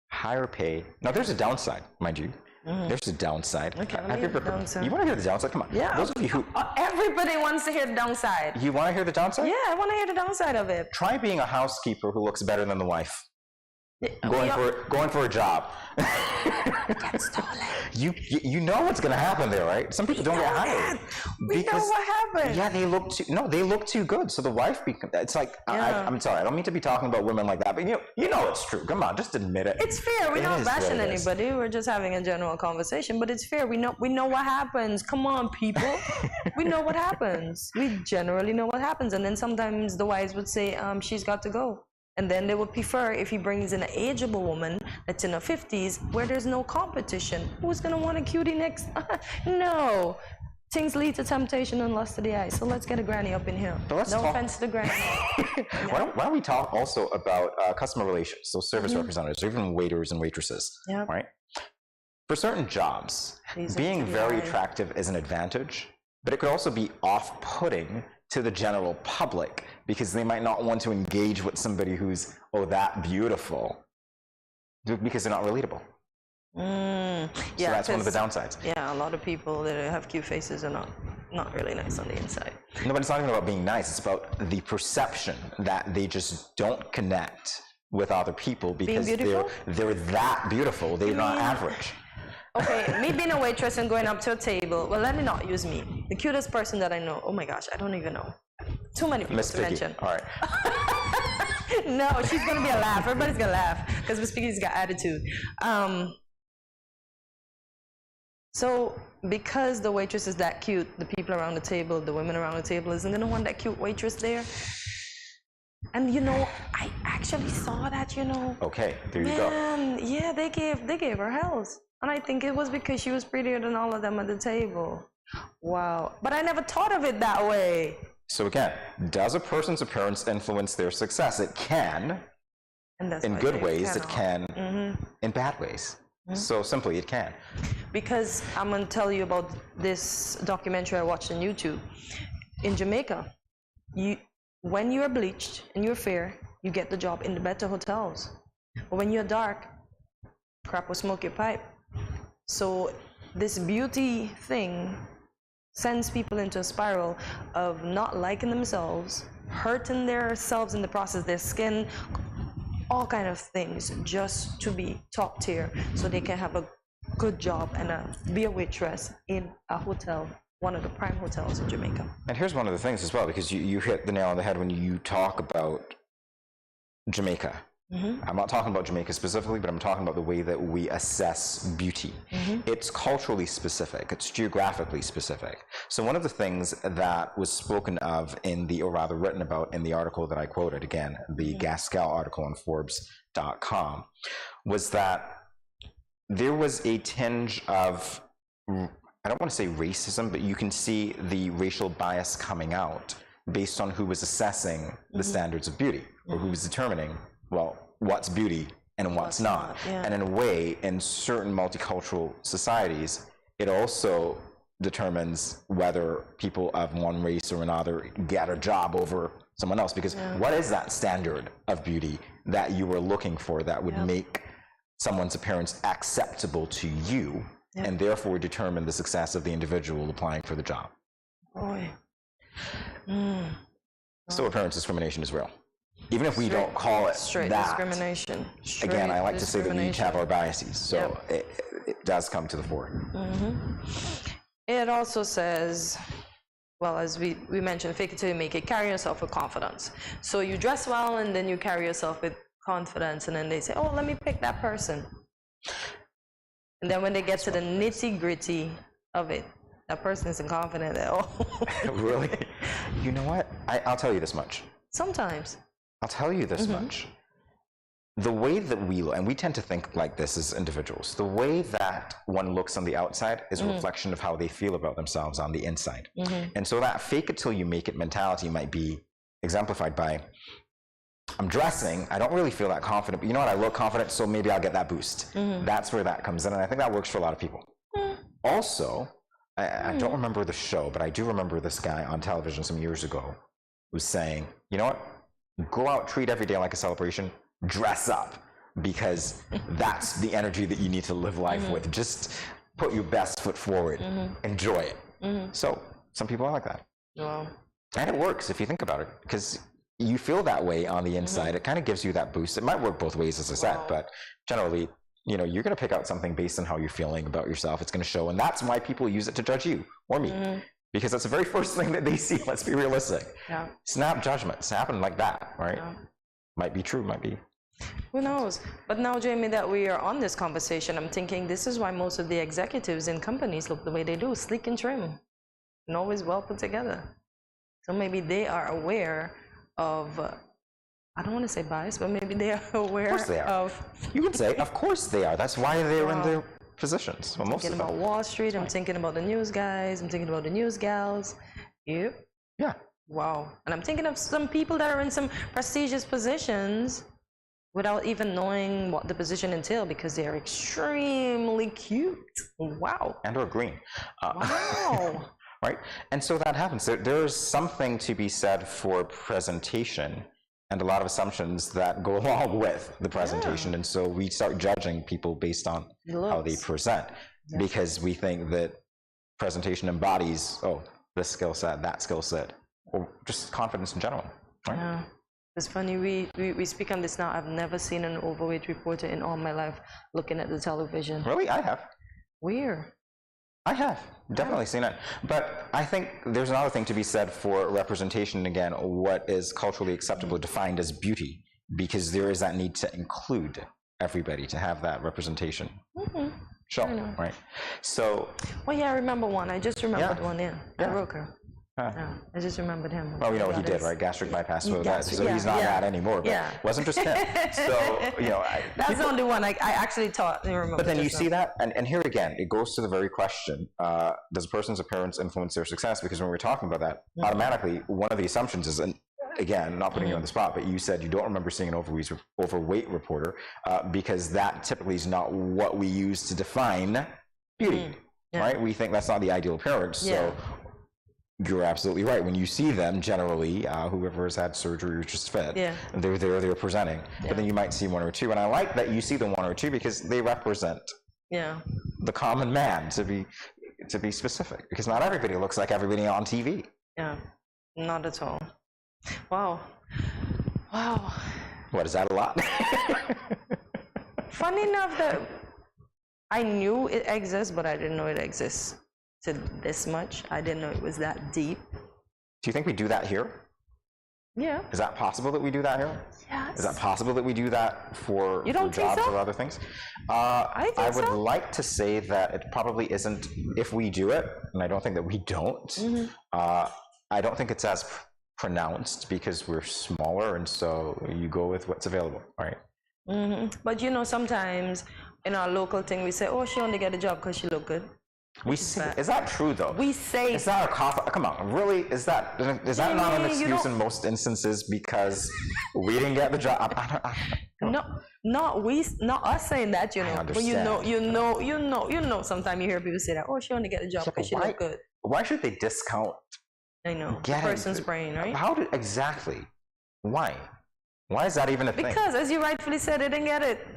Higher pay. Now there's a downside, mind you. There's a downside. Okay, let me hear the downside. You want to hear the downside? Come on. Yeah. Those of you who... everybody wants to hear the downside. You want to hear the downside? Yeah, I want to hear the downside of it. Try being a housekeeper who looks better than the wife. Going for a job. Get stolen. You know what's going to happen there, right? Some people don't get hired. We know what happened. Yeah, they look too good. So the wife it's like I'm sorry, I don't mean to be talking about women like that, but you know it's true. Come on, just admit it. It's fair. We're not bashing anybody. We're just having a general conversation, but it's fair. We know what happens. Come on, people. We know what happens. We generally know what happens, and then sometimes the wives would say, she's got to go. And then they would prefer if he brings in an ageable woman that's in her 50s where there's no competition. Who's going to want a cutie next? No. Things lead to temptation and lust of the eye. So let's get a granny up in here. No offense to the granny. Why don't we talk also about customer relations, so service representatives, or even waiters and waitresses, right? For certain jobs, being very attractive is an advantage, but it could also be off-putting to the general public because they might not want to engage with somebody who's that beautiful because they're not relatable. So that's one of the downsides. Yeah, a lot of people that have cute faces are not really nice on the inside. No, but it's not even about being nice. It's about the perception that they just don't connect with other people because they're that beautiful. They're not average. Okay, me being a waitress and going up to a table. Well, let me not use me. The cutest person that I know. Oh my gosh, I don't even know. Too many people to mention. All right. No, she's gonna be a laugh. Everybody's gonna laugh because Miss Piggy's got attitude. So because the waitress is that cute, the people around the table, the women around the table, isn't gonna want that cute waitress there. And I actually saw that. Okay, there you go. Yeah, they gave her hells. And I think it was because she was prettier than all of them at the table. Wow. But I never thought of it that way. So again, does a person's appearance influence their success? It can. In good ways, it can. In bad ways. So simply, it can. Because I'm going to tell you about this documentary I watched on YouTube. In Jamaica, when you're bleached and you're fair you get the job in the better hotels. But when you're dark, crap will smoke your pipe. So this beauty thing sends people into a spiral of not liking themselves, hurting themselves in the process, their skin, all kind of things, just to be top tier so they can have a good job and be a waitress in a hotel, one of the prime hotels in Jamaica. And here's one of the things as well, because you hit the nail on the head when you talk about Jamaica. I'm not talking about Jamaica specifically, but I'm talking about the way that we assess beauty. It's culturally specific, it's geographically specific. So one of the things that was spoken of in the, or rather written about in the article that I quoted, again, the Gaskell article on Forbes.com, was that there was a tinge of, I don't want to say racism, but you can see the racial bias coming out based on who was assessing the standards of beauty, or who was determining, well, what's beauty and what's not. And in a way, in certain multicultural societies, it also determines whether people of one race or another get a job over someone else. Because what is that standard of beauty that you were looking for that would make someone's appearance acceptable to you, and therefore determine the success of the individual applying for the job? So appearance discrimination is real. Even if we don't call it that, discrimination. Again, I like to say that we each have our biases, so it does come to the fore. It also says, well, as we mentioned, fake it till you make it, carry yourself with confidence. So you dress well and then you carry yourself with confidence, and then they say, oh, let me pick that person. And then when they get to the nitty gritty of it, that person isn't confident at all. Really? You know what? I'll tell you this much. Sometimes. I'll tell you this much. The way that we look, and we tend to think like this as individuals, the way that one looks on the outside is a reflection of how they feel about themselves on the inside. And so that fake it till you make it mentality might be exemplified by, I'm dressing, I don't really feel that confident, but you know what, I look confident, so maybe I'll get that boost. That's where that comes in, and I think that works for a lot of people. Also, I don't remember the show, but I do remember this guy on television some years ago who's saying, you know what, go out, treat every day like a celebration, dress up, because that's the energy that you need to live life with. Just put your best foot forward, enjoy it. So some people are like that. And it works if you think about it, because you feel that way on the inside. It kind of gives you that boost. It might work both ways, as I said, but generally, you know, you're going to pick out something based on how you're feeling about yourself. It's going to show, and that's why people use it to judge you or me. Because that's the very first thing that they see. Let's be realistic. Snap judgments happen like that, right? Might be true, might be. Who knows? But now, Jamie, that we are on this conversation, I'm thinking this is why most of the executives in companies look the way they do, sleek and trim, and always well put together. So maybe they are aware of, I don't want to say bias, but maybe they are aware of course they are. You would say, of course they are. That's why they're in their positions. Well, I'm most thinking of them. about Wall Street, I'm thinking about the news guys, I'm thinking about the news gals. Yeah. Wow. And I'm thinking of some people that are in some prestigious positions without even knowing what the position entails, because they're extremely cute. Wow. And or green. Wow. Right? And so that happens. There's something to be said for presentation and a lot of assumptions that go along with the presentation. And so we start judging people based on how they present, because we think that presentation embodies, oh, this skill set, that skill set, or just confidence in general. Right? Yeah. It's funny, we speak on this now. I've never seen an overweight reporter in all my life looking at the television. Really? I have. Where? I have definitely seen it. But I think there's another thing to be said for representation. Again, what is culturally acceptable, defined as beauty, because there is that need to include everybody, to have that representation. Sure, right? So. Well, yeah, I remember one. I just remembered one, Roker. I just remembered him. Well, we know what he did, right? Gastric bypass. So, so he's not that anymore, but it wasn't just him. So, you know. That's the only one I actually taught. But then you see that, and here again, it goes to the very question, does a person's appearance influence their success? Because when we're talking about that, automatically, one of the assumptions is, and again, not putting you on the spot, but you said you don't remember seeing an overweight reporter, because that typically is not what we use to define beauty, right? We think that's not the ideal appearance. So you're absolutely right. When you see them, generally, whoever has had surgery or just fed, they're there, they're presenting. But then you might see one or two, and I like that you see the one or two because they represent the common man, to be specific, because not everybody looks like everybody on TV. Yeah, not at all. Wow. What, is that a lot? Funny enough that I knew it exists, but I didn't know it exists to this much. I didn't know it was that deep. Do you think we do that here? Yeah. Is that possible that we do that here? Yes. Is that possible that we do that for jobs or other things? I would like to say that it probably isn't if we do it, and I don't think that we don't. I don't think it's as pronounced because we're smaller, and so you go with what's available, right? But sometimes in our local thing, we say, oh, she only get a job because she look good. We say, is that true though? We say, is that a cough? Come on, really? Is that not an excuse in most instances because we didn't get the job? Not us saying that, But you know. Sometimes you hear people say that, oh, she only get a job because she look good. Why should they discount? I know the person's brain, right? Exactly? Why? Why is that even a thing? Because, as you rightfully said, they didn't get it.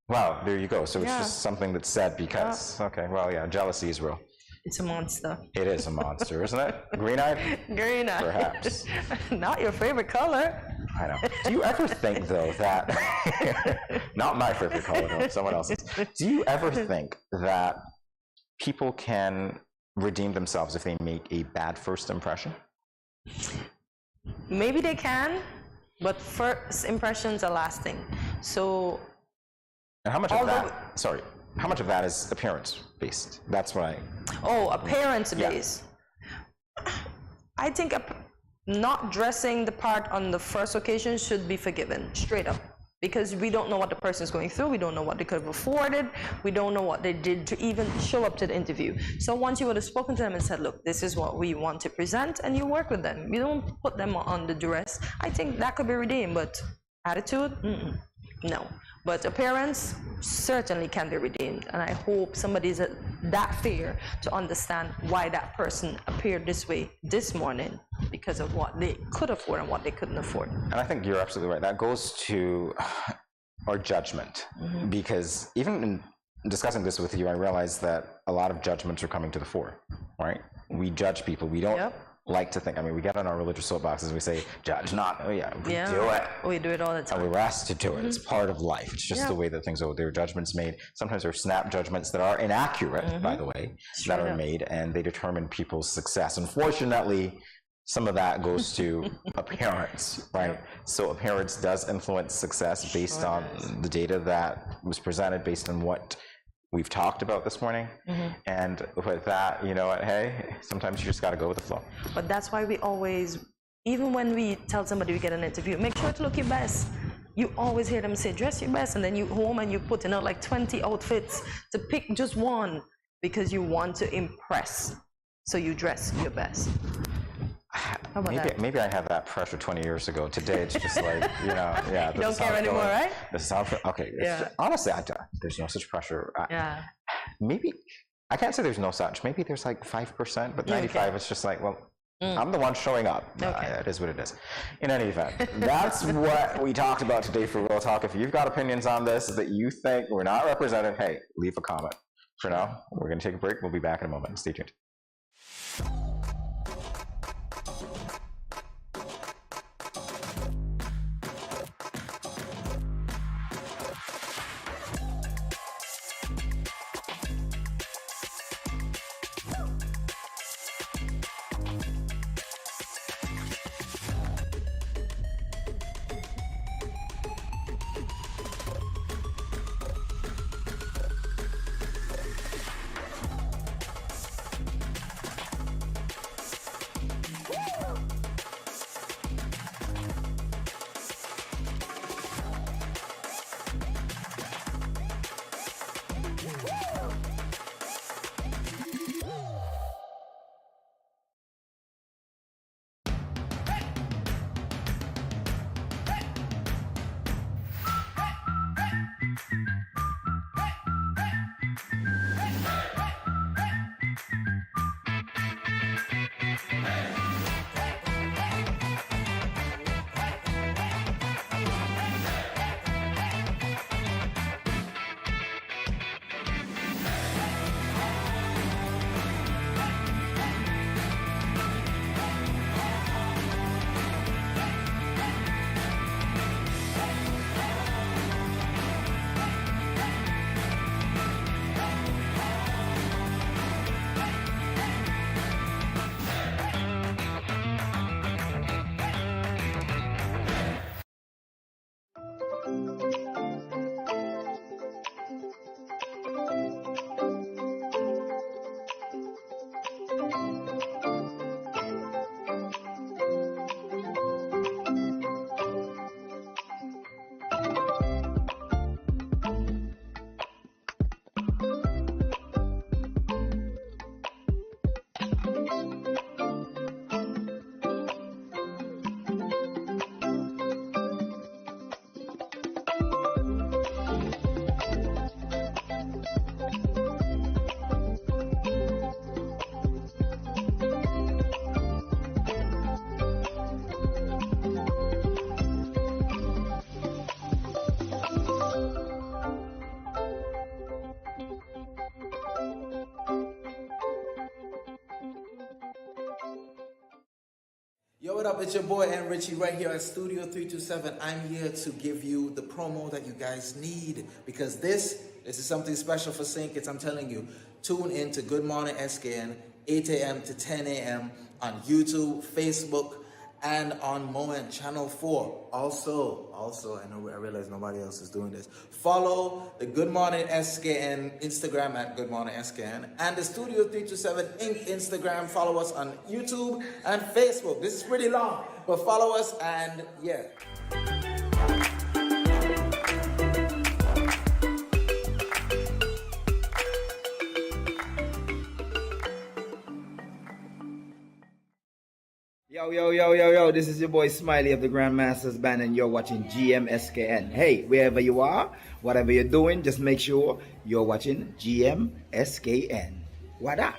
Well, there you go. So it's just something that's said because. Okay, well, yeah, jealousy is real. It's a monster. It is a monster, isn't it? Green-eyed? Green-eyed. Perhaps. Not your favorite color. I know. Do you ever think, though, that... Not my favorite color, though, someone else's. Do you ever think that people can redeem themselves if they make a bad first impression? Maybe they can, but first impressions are lasting. So... And how much of that, how much of that is appearance based? That's what I... Oh, appearance based. I think not dressing the part on the first occasion should be forgiven, straight up. Because we don't know what the person's going through, we don't know what they could have afforded, we don't know what they did to even show up to the interview. So once you would have spoken to them and said, look, this is what we want to present, and you work with them. You don't put them on the duress. I think that could be redeemed, but attitude? No. But appearance certainly can be redeemed, and I hope somebody's that fair to understand why that person appeared this way this morning because of what they could afford and what they couldn't afford. And I think you're absolutely right. That goes to our judgment, because even in discussing this with you, I realized that a lot of judgments are coming to the fore, right? We judge people. We don't like to think. I mean, we get on our religious soapboxes and we say, judge not. Oh, yeah, we do it. We do it all the time. And we're asked to do it. It's part of life. It's just the way that things are. There are judgments made. Sometimes there are snap judgments that are inaccurate, by the way, that are made, and they determine people's success. Unfortunately, some of that goes to appearance, right? So appearance does influence success based on the data that was presented, based on what we've talked about this morning. And with that, you know what, hey, sometimes you just got to go with the flow. But that's why we always, even when we tell somebody we get an interview, make sure to look your best. You always hear them say, dress your best, and then you home and you put in like 20 outfits to pick just one because you want to impress. So you dress your best. Maybe I had that pressure 20 years ago. Today it's just like, you don't care anymore, right? Okay. Honestly, there's no such pressure. Maybe I can't say there's no such. Maybe there's like 5%, but 95 it's just like, well, I'm the one showing up. It is what it is. In any event, that's what we talked about today for Real Talk. If you've got opinions on this that you think we're not represented, hey, leave a comment. For now, we're going to take a break. We'll be back in a moment. Stay tuned. Yo, what up? It's your boy and Richie right here at Studio 327. I'm here to give you the promo that you guys need because this is something special for St. Kitts. I'm telling you, tune in to Good Morning SKN, 8 a.m. to 10 a.m. on YouTube, Facebook, and on Moen Channel 4. Also, I realize nobody else is doing this. Follow the Good Morning SKN Instagram at Good Morning SKN and the Studio 327 Inc. Instagram. Follow us on YouTube and Facebook. This is pretty long, but follow us and yeah. Yo, this is your boy Smiley of the Grandmasters Band and you're watching GMSKN. Hey, wherever you are, whatever you're doing, just make sure you're watching GMSKN. What up?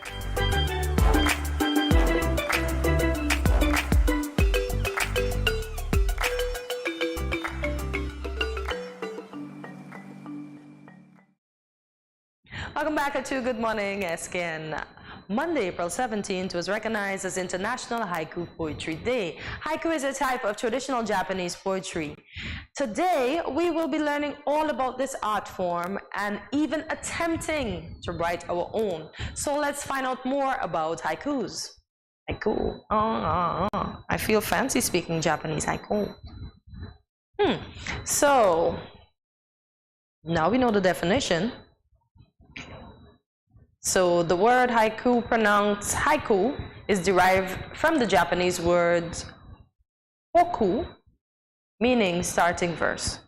Welcome back to Good Morning SKN. Monday, April 17th was recognized as International Haiku Poetry Day. Haiku is a type of traditional Japanese poetry. Today, we will be learning all about this art form and even attempting to write our own. So let's find out more about haikus. Haiku. I feel fancy speaking Japanese haiku. So, now we know the definition. So the word haiku, pronounced haiku, is derived from the Japanese word hoku, meaning starting verse.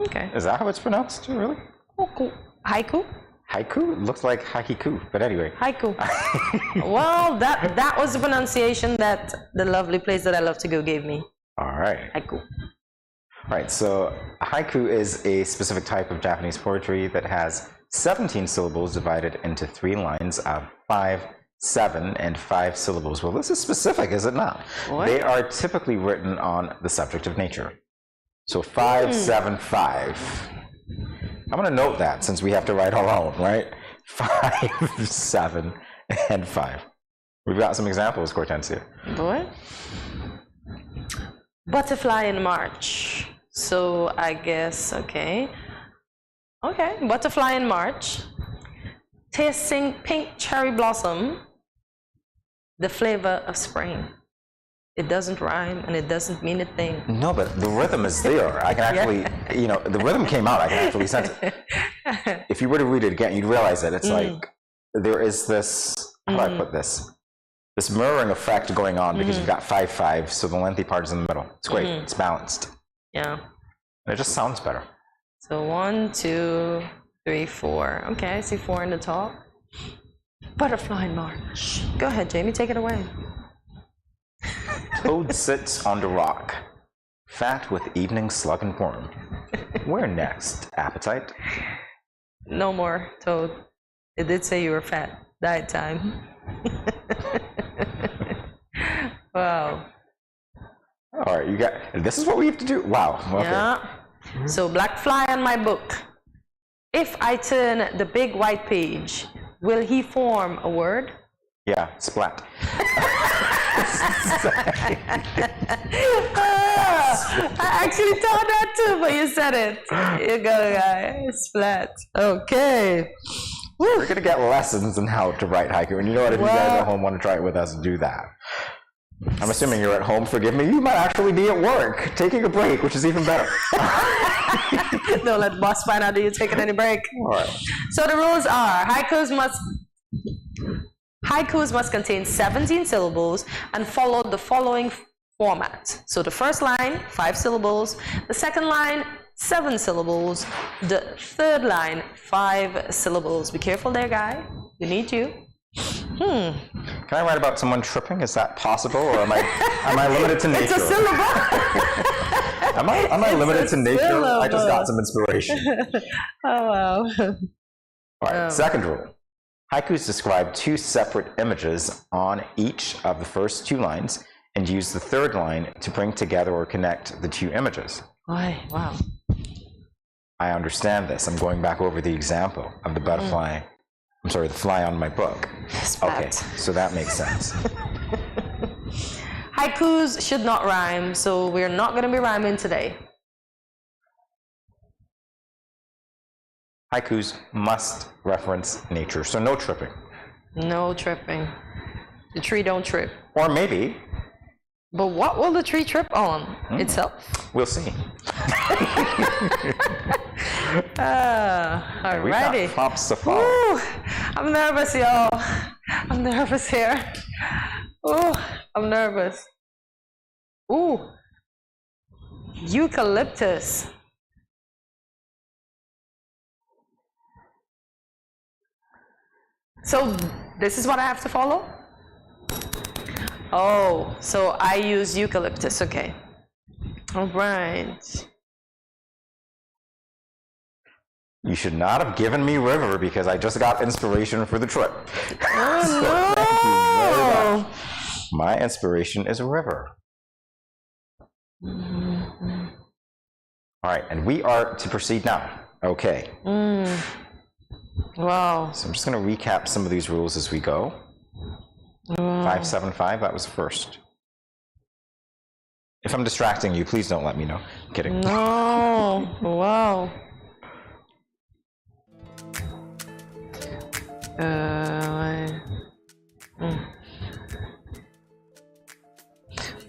Okay. Is that how it's pronounced, really? Hoku. Haiku? Haiku? Looks like haiku, but anyway. Haiku. Well, that was the pronunciation that the lovely place that I love to go gave me. All right. Haiku. All right, so haiku is a specific type of Japanese poetry that has 17 syllables divided into 3 lines of 5, 7, and 5 syllables. Well, this is specific, is it not? What? They are typically written on the subject of nature. So 5, 7, 5. I'm going to note that since we have to write our own, right? 5, 7, and 5. We've got some examples, Cortensia. What? Butterfly in March. So I guess, okay. Okay, butterfly in March, tasting pink cherry blossom, the flavor of spring. It doesn't rhyme and it doesn't mean a thing. No, but the rhythm is there. I can actually, you know, the rhythm came out. I can actually sense it. If you were to read it again, you'd realize that it's like there is this, how do I put this? This mirroring effect going on because you've got 5, 5, so the lengthy part is in the middle. It's great. It's balanced. Yeah. And it just sounds better. So 1, 2, 3, 4. Okay, I see 4 in the top. Butterfly in March. Go ahead, Jamie, take it away. Toad sits on the rock, fat with evening slug and worm. Where next, appetite? No more, Toad. It did say you were fat. Diet time. Wow. All right, you got. This is what we have to do. Wow. Okay. Yeah. So black fly on my book. If I turn the big white page, will he form a word? Yeah, splat. I actually thought that too, but you said it. You go, guy. Splat. Okay. We're gonna get lessons in how to write haiku, and you know what? If you guys at home want to try it with us, do that. I'm assuming you're at home. Forgive me. You might actually be at work, taking a break, which is even better. Don't let the boss find out that you're taking any break. All right. So the rules are: haikus must contain 17 syllables and follow the following format. So the first line, 5 syllables. The second line, 7 syllables. The third line, 5 syllables. Be careful there, guy. We need you. Can I write about someone tripping? Is that possible, or am I limited to nature? It's a syllable. am I limited to nature? Syllable. I just got some inspiration. Oh wow! All right. Second rule: haikus describe 2 separate images on each of the first 2 lines, and use the third line to bring together or connect the 2 images. Wow! I understand this. I'm going back over the example of the butterfly. I'm sorry, the fly on my book. Splat. Okay, so that makes sense. haikus should not rhyme, so we're not going to be rhyming today. Haikus must reference nature, so no tripping. No tripping. The tree don't trip. Or maybe. But what will the tree trip on itself? We'll see. Alrighty. We've got prompts to follow. Ooh, I'm nervous, y'all. I'm nervous here. Ooh, I'm nervous. Ooh, eucalyptus. So this is what I have to follow? Oh, so I use eucalyptus, okay. All right. You should not have given me river because I just got inspiration for the trip. Oh, So no. thank you very much. My inspiration is river. Mm-hmm. All right, and we are to proceed now. Okay. Wow. So I'm just going to recap some of these rules as we go. 575, that was first. If I'm distracting you, please don't let me know. I'm kidding. No. Wow.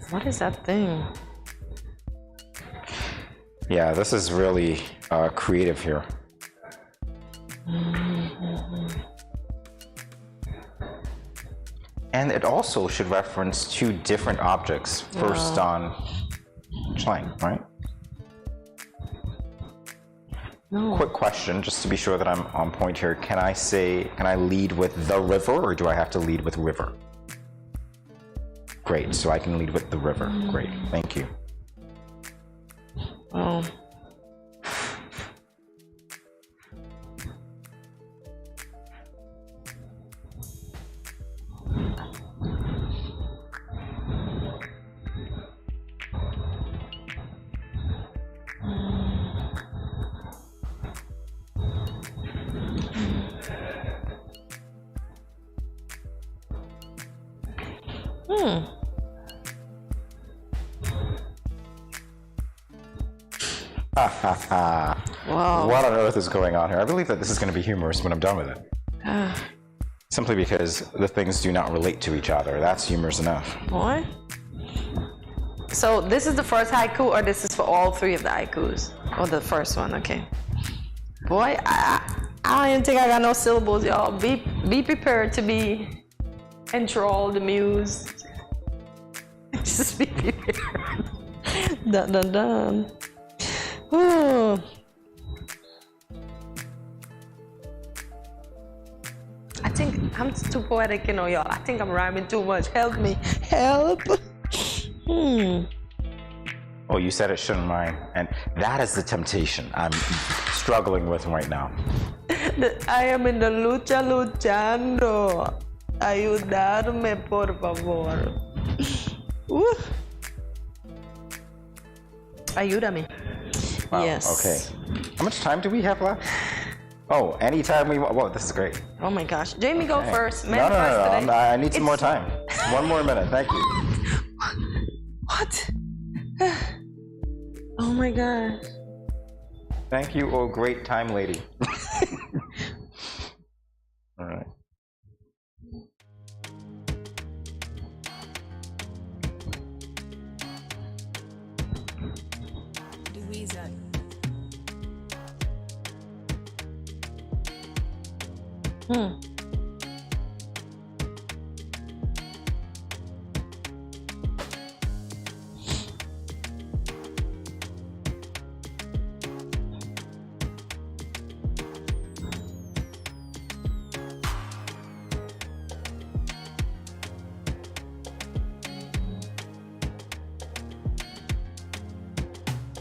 What is that thing? Yeah, this is really creative here. And it also should reference two different objects. First on slang, right? No. Quick question, just to be sure that I'm on point here. Can I lead with the river, or do I have to lead with river? Great, so I can lead with the river. Great, thank you. Oh. Wow. What on earth is going on here? I believe that this is going to be humorous when I'm done with it. Simply because the things do not relate to each other. That's humorous enough. What? So this is the first haiku, or this is for all three of the haikus? Or the first one, okay. Boy, I didn't think I got no syllables, y'all. Be prepared to be enthralled, amused. Just be prepared. Dun dun dun. Ooh. I think I'm too poetic, y'all. I think I'm rhyming too much. Help me. Help. Oh, you said it shouldn't rhyme. And that is the temptation I'm struggling with right now. I am in the lucha luchando. Ayudarme, por favor. Ayúdame. Wow, Yes. okay. How much time do we have left? Oh, anytime we want. Whoa, this is great. Oh my gosh. Jamie, go Okay. first. No, Men first today. I need some more time. One more minute, thank you. What? Oh my gosh. Thank you, oh great time lady. All right.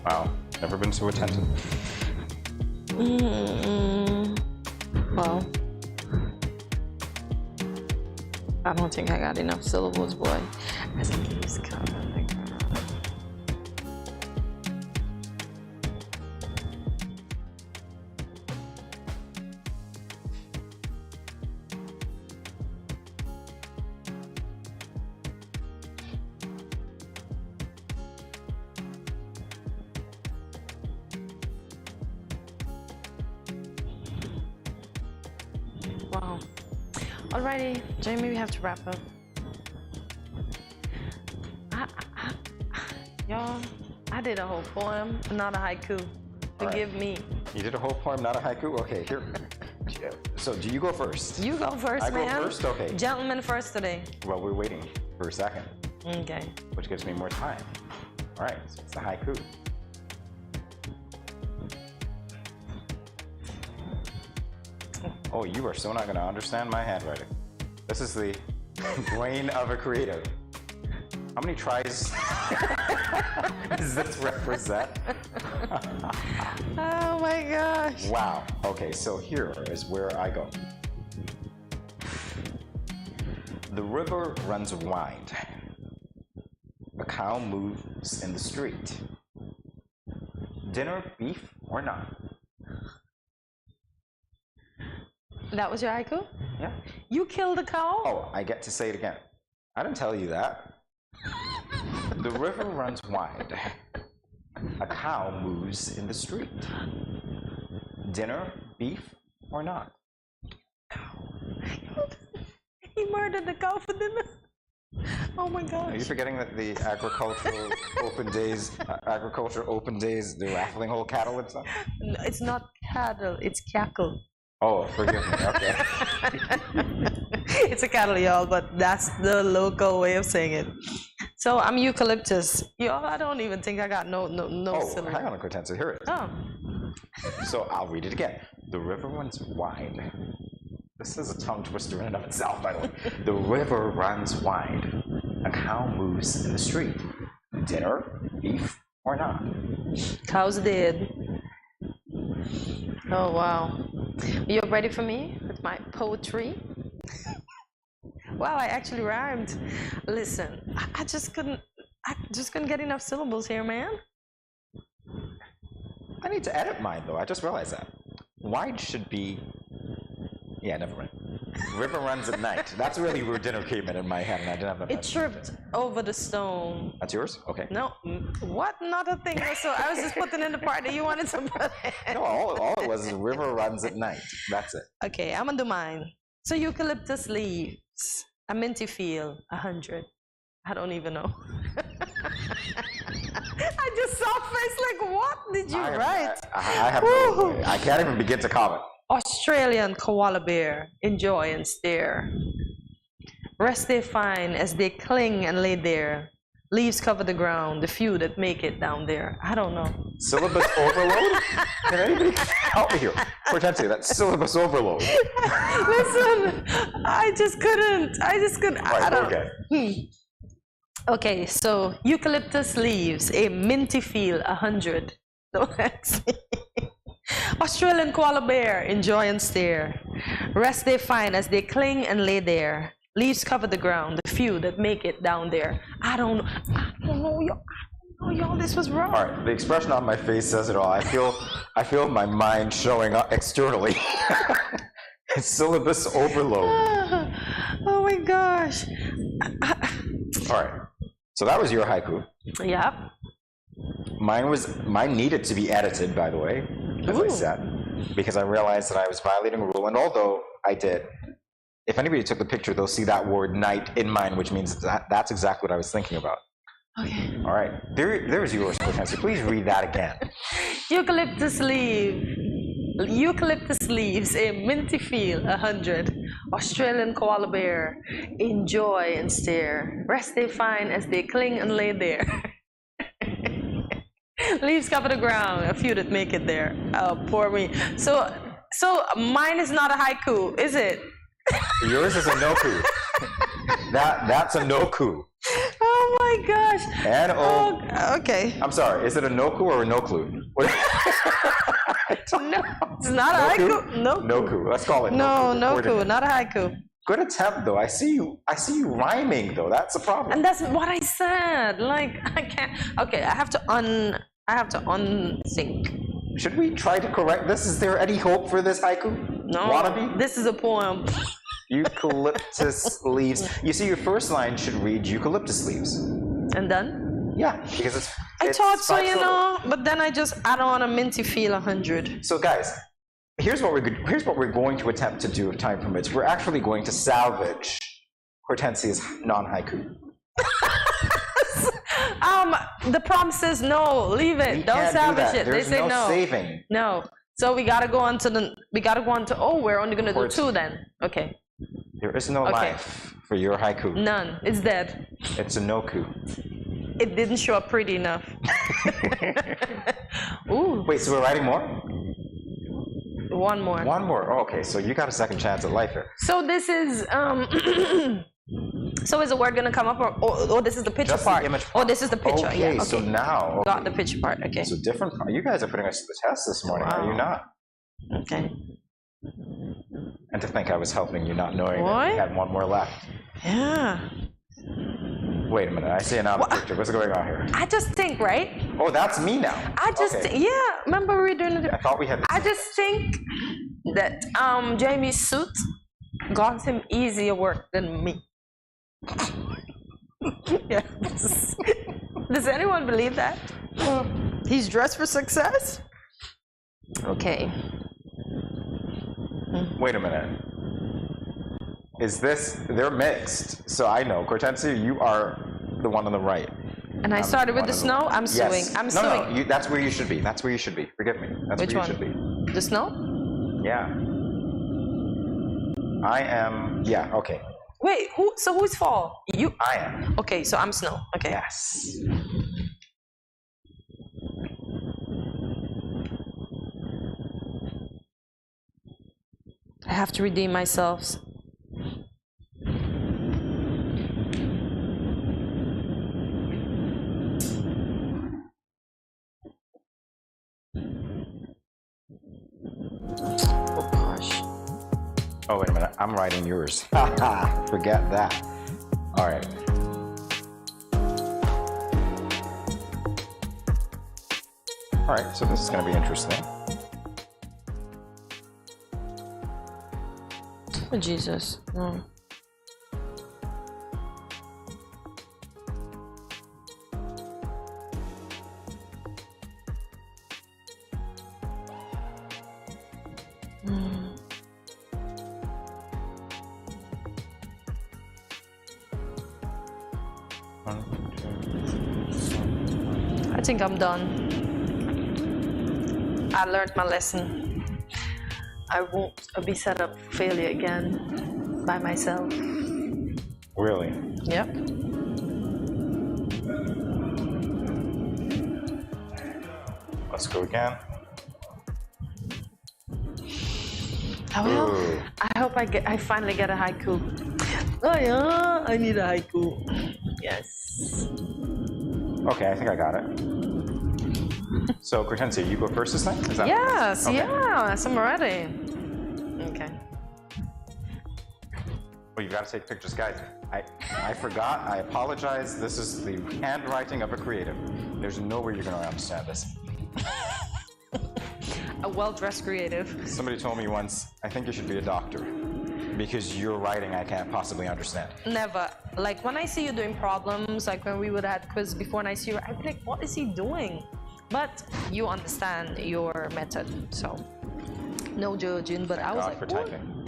Wow, never been so attentive. Well, I don't think I got enough syllables, boy. As a leaves cover the ground. Wow. Alrighty, Jamie, we have to wrap up. Y'all, I did a whole poem, not a haiku. Forgive me. You did a whole poem, not a haiku? Okay, here. So do you go first? You go first, man. I go first? Okay. Gentlemen first today. Well, we're waiting for a second. Okay. Which gives me more time. All right, so it's the haiku. Oh, you are so not going to understand my handwriting. This is the brain of a creative. How many tries does this represent? Oh my gosh. Wow. Okay, so here is where I go. The river runs wide. A cow moves in the street. Dinner, beef or not? That was your haiku? Yeah. You killed a cow? Oh, I get to say it again. I didn't tell you that. The river runs wide. A cow moves in the street. Dinner, beef or not? He murdered the cow for dinner. Oh my gosh. Are you forgetting that the agricultural open days, they're raffling whole cattle and stuff? No, it's not cattle, it's cackle. Oh, forgive me, okay. It's a cattle, y'all, but that's the local way of saying it. So I'm eucalyptus. Y'all, I don't even think I got no syllable. Hang on a Cortenza, here it is. Oh. So I'll read it again. The river runs wide. This is a tongue twister in and of itself, by the way. The river runs wide. A cow moves in the street. Dinner, beef or not? Cow's dead. Oh, wow. You ready for me with my poetry? Wow, I actually rhymed. Listen, I just couldn't get enough syllables here, man. I need to edit mine, though. I just realized that. Wide should be... Yeah, never mind. River runs at night. That's really where dinner came in my head, and I didn't have enough. It tripped over the stone. That's yours? Okay. No. What? Not a thing. So I was just putting in the part that you wanted to put in. No, all it was is river runs at night. That's it. Okay, I'm gonna do mine. So eucalyptus leaves, a minty feel, 100. I don't even know. I just saw face like, what did you write? I have no, I can't even begin to comment. Australian koala bear, enjoy and stare. Rest they find as they cling and lay there. Leaves cover the ground, the few that make it down there. I don't know. Syllabus overload? Can anybody help me here? Potentially, that's syllabus overload. Listen, I just couldn't. Right, I don't. Okay. Okay, so eucalyptus leaves, a minty feel, 100. So let's see. Australian koala bear, enjoy and stare. Rest they find as they cling and lay there. Leaves cover the ground, the few that make it down there. I don't know, y'all, this was wrong. All right, the expression on my face says it all. I feel my mind showing up externally. Syllabus overload. Oh my gosh. All right, so that was your haiku. Yep. Mine needed to be edited, by the way, as I said, because I realized that I was violating a rule, and although I did, if anybody took the picture, they'll see that word night in mine, which means that's exactly what I was thinking about. Okay. All right, there's yours, Professor. Please read that again. Eucalyptus leaves, a minty feel, 100. Australian koala bear, enjoy and stare. Rest they find as they cling and lay there. Leaves cover the ground, a few that make it there. Oh, poor me. So mine is not a haiku, is it? Yours is a no-ku. That's a no-ku. Oh my gosh. N-O. Oh, okay. I'm sorry, is it a no-ku or a no-clue? No, it's not a haiku. No-ku. Let's call it no-ku, not a haiku. Good attempt, though. I see you rhyming, though. That's a problem. And that's what I said. Like, I can't. Okay, I have to unsync. Should we try to correct this? Is there any hope for this haiku? No. Wannabe? This is a poem. Eucalyptus leaves. You see, your first line should read eucalyptus leaves. And then? Yeah, because it's I thought so, you know, but then I just add on a minty feel, 100. So, guys, here's what we're going to attempt to do if time permits. We're actually going to salvage Hortensia's non-haiku. The prompt says no, leave it. Don't salvage it. There's they say no. Saving. No. So we gotta go on to oh, we're only gonna do 2 then. Okay. There is no life for your haiku. None. It's dead. It's a no-ku. It didn't show up pretty enough. Ooh. Wait, so we're writing more? One more. One more. Oh, okay, so you got a second chance at life here. So this is so is the word gonna come up or this is the picture part? The image part? Oh, this is the picture. Okay, Yeah. Okay. So now got the picture part. Okay. So different. You guys are putting us to the test this morning, are you not? Okay. And to think I was helping you, not knowing that you had one more left. Yeah. Wait a minute. I see another picture. What's going on here? I just think, right? Oh, that's me now. I just remember we were doing it. I thought we had. I just think that Jamie's suit got him easier work than me. Yes. Does anyone believe that? He's dressed for success? Okay. Wait a minute. They're mixed. So I know, Hortensia, you are the one on the right. And I started with the snow? I'm suing. Yes. I'm suing. No, that's where you should be. That's where you should be. Forgive me. That's Which where one? You should be. The snow? Yeah. I am, okay. Wait, who's fall? You? I am. Okay, so I'm snow. Okay. Yes. I have to redeem myself. Oh gosh. Oh, wait a minute. I'm writing yours. Forget that. All right. All right, so this is going to be interesting. Oh, Jesus. No. I think I'm done. I learned my lesson. I won't be set up for failure again by myself. Really? Yep. Let's go again. Well, I hope I finally get a haiku. Oh yeah, I need a haiku. Yes. Okay, I think I got it. So, Hortensia, you go first this time? Is that Yes, okay. yes, I'm ready. Okay. Well, you got to take pictures, guys. I forgot. I apologize. This is the handwriting of a creative. There's no way you're going to understand this. A well-dressed creative. Somebody told me once, I think you should be a doctor because your writing I can't possibly understand. Never. Like when I see you doing problems, like when we would have quiz before and I see you, I'd be like, what is he doing? But you understand your method, so no judging. But I was like, for typing.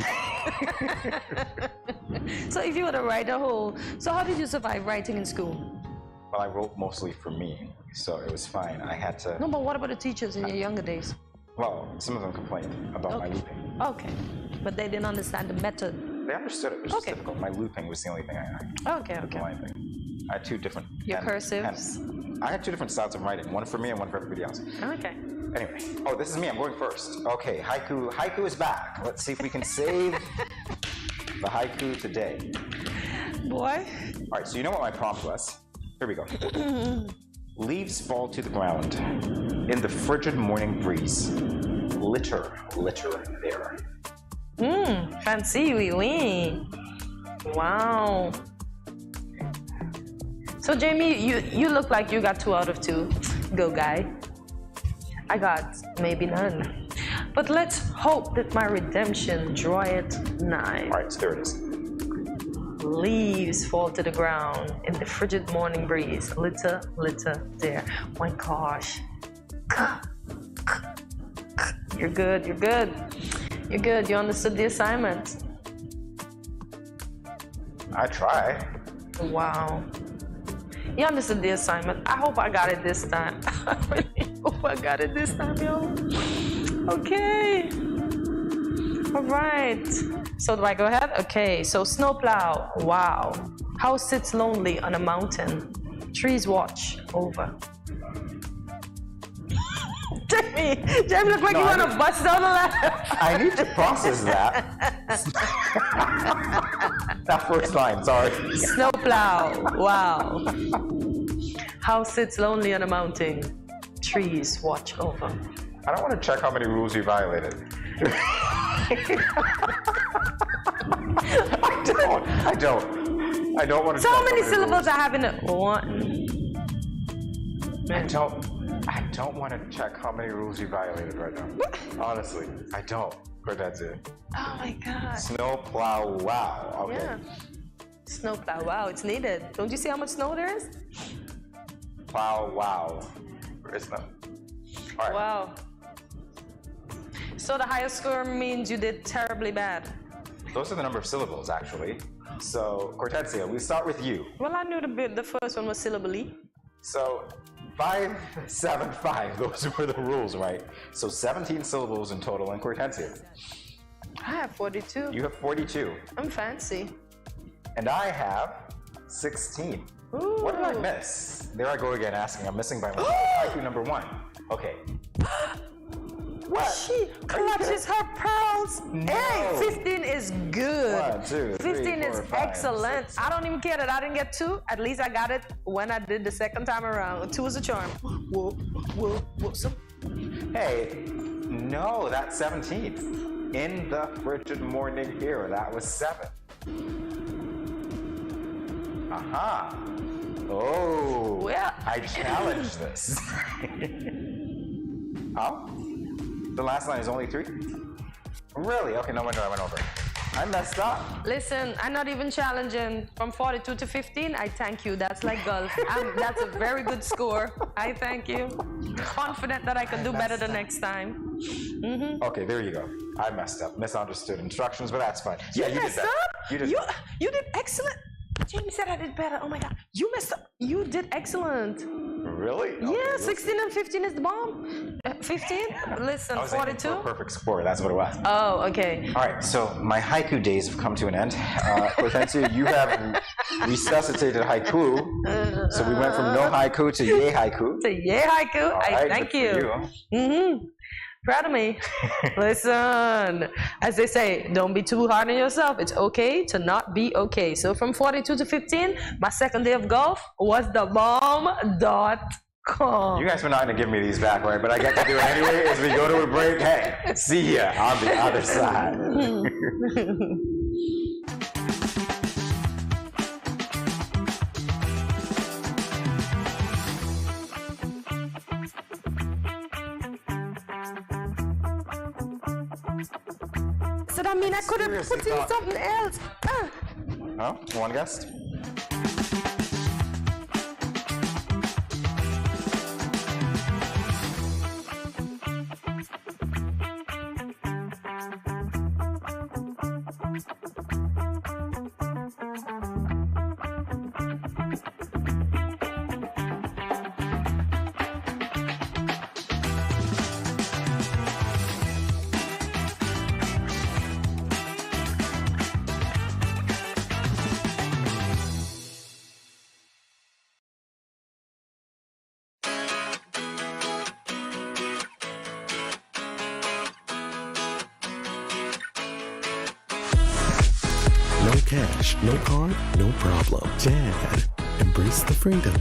So if you were to write a whole, so how did you survive writing in school? Well, I wrote mostly for me, so it was fine. I had to. No, but what about the teachers in your younger days? Well, some of them complained about my looping. Okay, but they didn't understand the method. They understood it. It was just difficult. My looping was the only thing I Okay, okay. I had two different. Your cursives? I had two different styles of writing. One for me and one for everybody else. Okay. Anyway, oh, this is me. I'm going first. Okay, haiku. Haiku is back. Let's see if we can save the haiku today. Boy. All right. So you know what my prompt was? Here we go. Leaves fall to the ground in the frigid morning breeze. Litter there. Fancy, oui. Wow. So Jamie, you look like you got 2 out of 2. Go, guy. I got maybe none. But let's hope that my redemption draweth nigh. All right, so there it is. Leaves fall to the ground in the frigid morning breeze. Litter there. My gosh. You're good. You're good. You're good. You understood the assignment. I try. Wow. You understood the assignment. I hope I got it this time. I really hope I got it this time, y'all. Okay. All right. So do I go ahead? Okay. So snowplow. Wow. House sits lonely on a mountain. Trees watch over. Jamie look like you want to bust down the left. I need to process that. That first line, sorry. Snowplow. Wow. House sits lonely on a mountain. Trees watch over. I don't want to check how many rules you violated. I don't want to. So many syllables I have in it. One. I don't want to check how many rules you violated right now. Honestly, I don't. But that's it. Oh my God. Snowplow. Wow. Okay. Yeah. Snowplow. Wow, it's needed. Don't you see how much snow there is? Plow. Wow. Where is that? All right. Wow. So the highest score means you did terribly bad. Those are the number of syllables, actually. So, Cortezia, we start with you. Well, I knew the first one was syllable-y. So, 5, 7, 5. Those were the rules, right? So 17 syllables in total in Cortezia. I have 42. You have 42. I'm fancy. And I have 16. Ooh. What did I miss? There I go again asking. I'm missing by one. IQ number 1. Okay. What? She clutches her pearls. No. Hey, 15 is good. 1, 2, 3, 15 4, is 5, excellent. 6. I don't even care that I didn't get 2. At least I got it when I did the second time around. 2 is a charm. Whoa, whoa, whoa. So, hey, no, that's 17. In the frigid morning era, that was 7. Aha. Oh, well, I challenged this. Huh? The last line is only 3? Really? Okay, no wonder I went over. I messed up. listen, I'm not even challenging. From 42 to 15, I thank you. That's like golf. That's a very good score. I thank you. Confident that I can do better the next time. Mm-hmm. Okay, there you go. I messed up. Misunderstood instructions, but that's fine. Yeah, you did messed that. up? You did that. You did excellent. Jamie said I did better. Oh my God. You messed up. You did excellent. Really? Okay, Yeah, 16 and 15 is the bomb. 15? Listen, I was aiming 42? for a perfect score. That's what it was. Oh, okay. All right, so my haiku days have come to an end. Cortezia, you have resuscitated haiku. So we went from no haiku to yay haiku. To yay haiku. All I right, thank good you. for you. Mm-hmm. Proud of me. Listen, as they say, don't be too hard on yourself. It's okay to not be okay. So from 42 to 15, my second day of golf was the bomb.com. You guys were not going to give me these back, right? But I get to do it anyway as we go to a break. Hey, see ya on the other side. So that mean I could have put in something else. Oh, one guest? No cash, no card, no problem. Dad, embrace the freedom.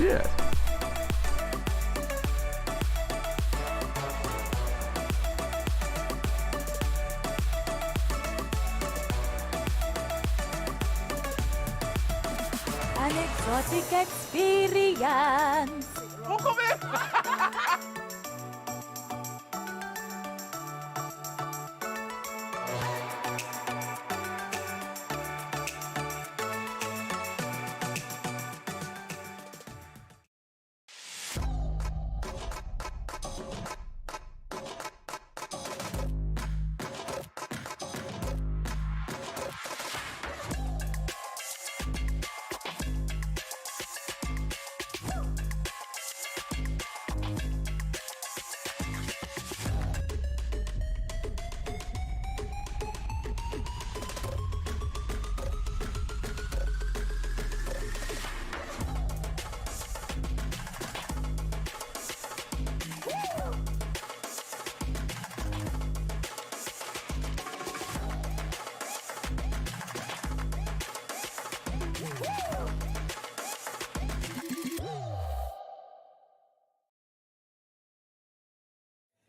Yes. An exotic experience.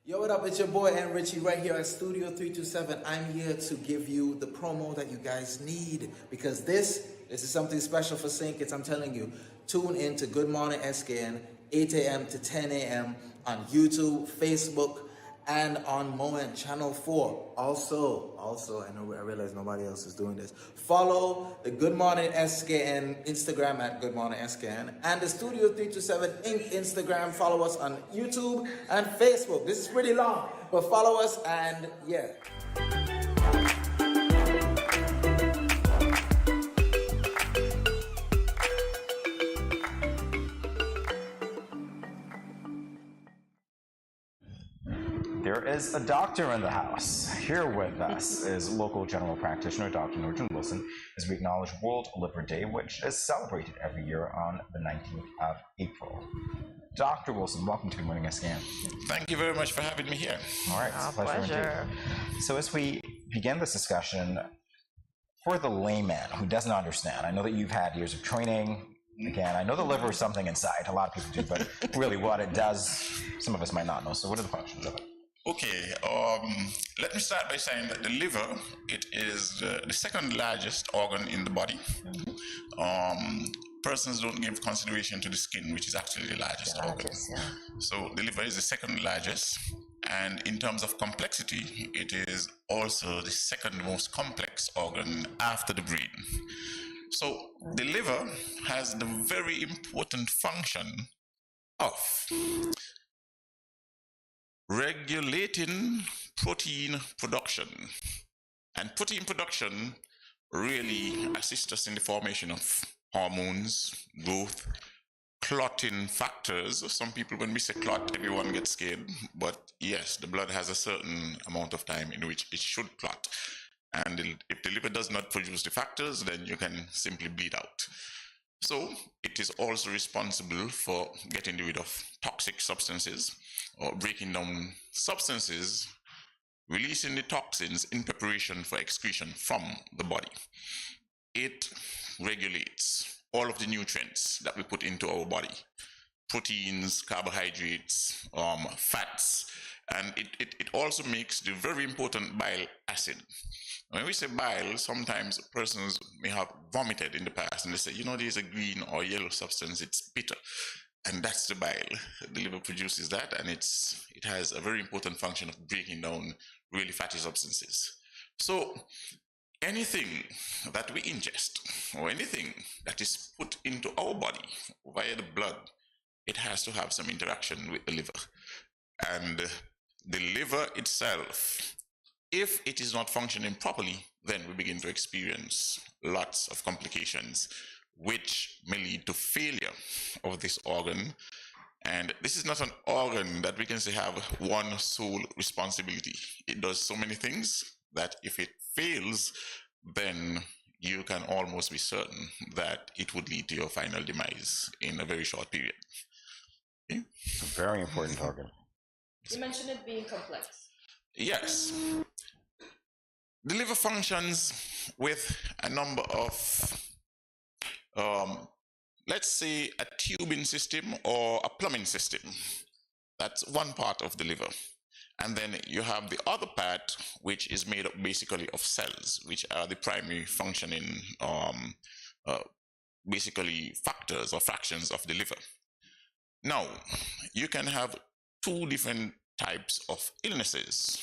Yo, what up? It's your boy and Richie right here at Studio 327. I'm here to give you the promo that you guys need because this is something special for St. Kitts. I'm telling you, tune in to Good Morning SKN, 8 a.m. to 10 a.m. on YouTube, Facebook, and on Moment Channel 4. Also, I realize nobody else is doing this. Follow the Good Morning SKN Instagram at Good Morning SKN and the Studio 327 Inc. Instagram. Follow us on YouTube and Facebook. This is pretty long, but follow us and yeah. There is a doctor in the house. Here with us is local general practitioner Dr. Norton Wilson as we acknowledge World Liver Day, which is celebrated every year on the 19th of April. Dr. Wilson, welcome to Good Morning SKN. Thank you very much for having me here. All right, it's a pleasure. So as we begin this discussion, for the layman who doesn't understand, I know that you've had years of training. Again, I know the liver is something inside. A lot of people do, but really what it does, some of us might not know. So what are the functions of it? Okay, let me start by saying that the liver, it is the second largest organ in the body. Persons don't give consideration to the skin, which is actually the largest organ. Yeah. So the liver is the second largest, and in terms of complexity, it is also the second most complex organ after the brain. So the liver has the very important function of regulating protein production. And protein production really assists us in the formation of hormones, growth, clotting factors. Some people, when we say clot, everyone gets scared. But yes, the blood has a certain amount of time in which it should clot. And if the liver does not produce the factors, then you can simply bleed out. So it is also responsible for getting rid of toxic substances or breaking down substances, releasing the toxins in preparation for excretion from the body. It regulates all of the nutrients that we put into our body, proteins, carbohydrates, fats, and it also makes the very important bile acid. When we say bile, sometimes persons may have vomited in the past and they say, you know, there's a green or yellow substance, it's bitter. And that's the bile. The liver produces that, and it has a very important function of breaking down really fatty substances. So anything that we ingest or anything that is put into our body via the blood, it has to have some interaction with the liver. And the liver itself, if it is not functioning properly, then we begin to experience lots of complications, which may lead to failure of this organ. And this is not an organ that we can say have one sole responsibility. It does so many things that if it fails, then you can almost be certain that it would lead to your final demise in a very short period. Okay? It's a very important organ. You mentioned it being complex. Yes. The liver functions with a number of let's say a tubing system or a plumbing system. That's one part of the liver. And then you have the other part, which is made up basically of cells, which are the primary functioning, basically factors or fractions of the liver. Now, you can have two different types of illnesses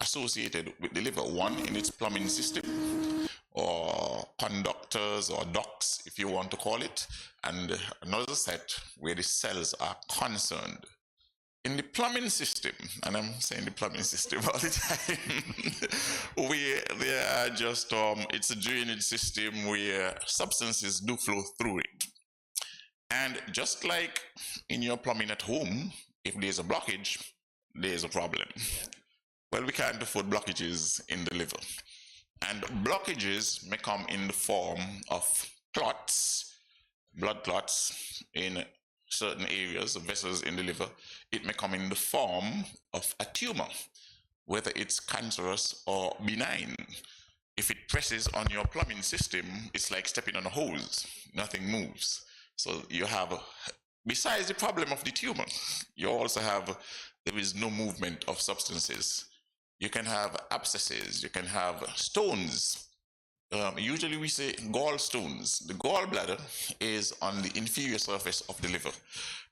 associated with the liver. One in its plumbing system, or conductors or ducts, if you want to call it, and another set where the cells are concerned. In the plumbing system, and I'm saying the plumbing system all the time, where they are just, it's a drainage system where substances do flow through it. And just like in your plumbing at home, if there's a blockage, there's a problem. Well, we can't afford blockages in the liver. And blockages may come in the form of clots, blood clots in certain areas, vessels in the liver. It may come in the form of a tumor, whether it's cancerous or benign. If it presses on your plumbing system, it's like stepping on a hose. Nothing moves. So you have, besides the problem of the tumor, you also have, there is no movement of substances. You can have abscesses, you can have stones. Usually we say gallstones. The gallbladder is on the inferior surface of the liver.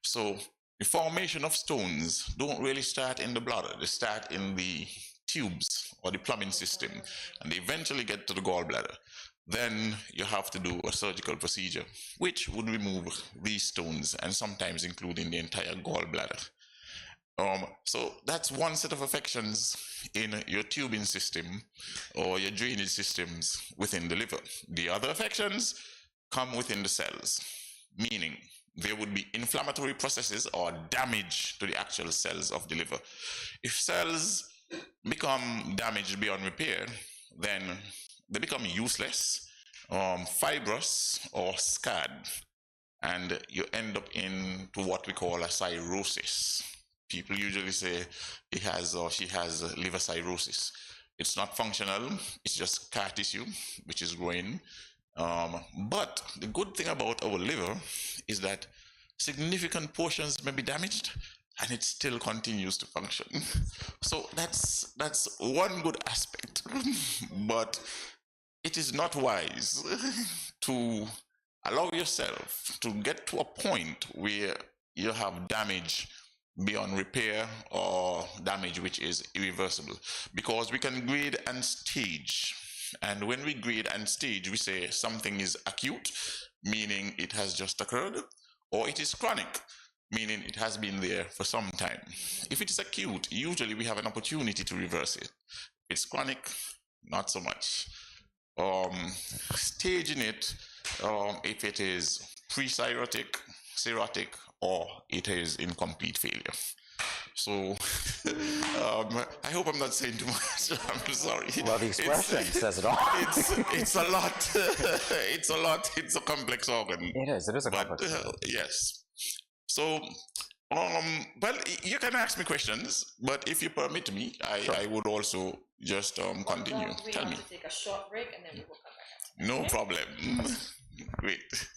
So the formation of stones don't really start in the bladder. They start in the tubes or the plumbing system, and they eventually get to the gallbladder. Then you have to do a surgical procedure, which would remove these stones and sometimes including the entire gallbladder. So that's one set of affections in your tubing system or your drainage systems within the liver. The other affections come within the cells, meaning there would be inflammatory processes or damage to the actual cells of the liver. If cells become damaged beyond repair, then they become useless, fibrous, or scarred, and you end up into what we call a cirrhosis. People usually say he has or she has liver cirrhosis. It's not functional, it's just scar tissue which is growing. But the good thing about our liver is that significant portions may be damaged and it still continues to function. So that's one good aspect. But it is not wise to allow yourself to get to a point where you have damage beyond repair or damage which is irreversible, because we can grade and stage. And when we grade and stage, we say something is acute, meaning it has just occurred, or it is chronic, meaning it has been there for some time. If it is acute, usually we have an opportunity to reverse it. If it's chronic, not so much. Staging it, if it is pre-cirrhotic, cirrhotic, or it is in complete failure. So I hope I'm not saying too much. I'm sorry. Well, the expression says it all. It's a lot. It's a lot. It's a complex organ. It is a complex organ. Yes. So, well, you can ask me questions, but if you permit me, I would also just continue. Tell me. To take a short break and then we will come back. No problem. Great.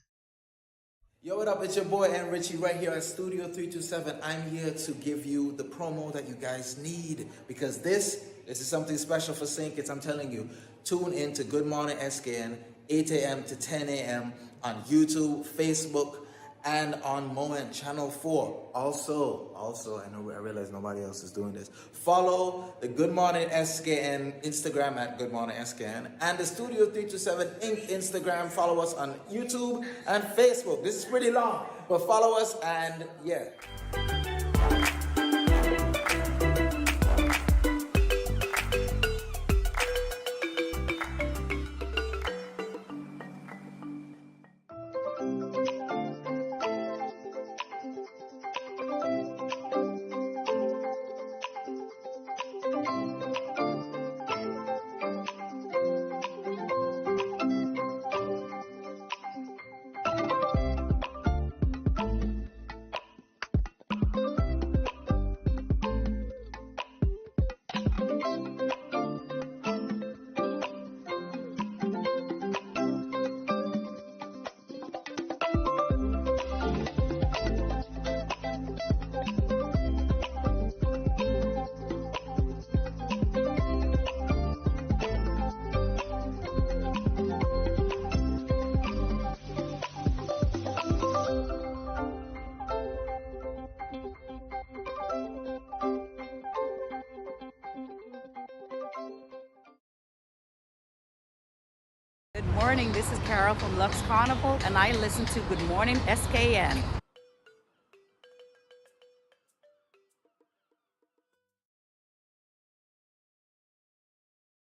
Yo, what up? It's your boy and Richie right here at Studio 327. I'm here to give you the promo that you guys need, because this is something special for St. Kitts. I'm telling you, tune in to Good Morning SKN, 8 a.m. to 10 a.m. on YouTube, Facebook, and on Moen Channel 4. Also, I realize nobody else is doing this. Follow the Good Morning SKN Instagram at Good Morning SKN, and the Studio 327 Inc. Instagram. Follow us on YouTube and Facebook. This is pretty long, but follow us, and yeah. Good morning, this is Carol from Lux Carnival, and I listen to Good Morning SKN.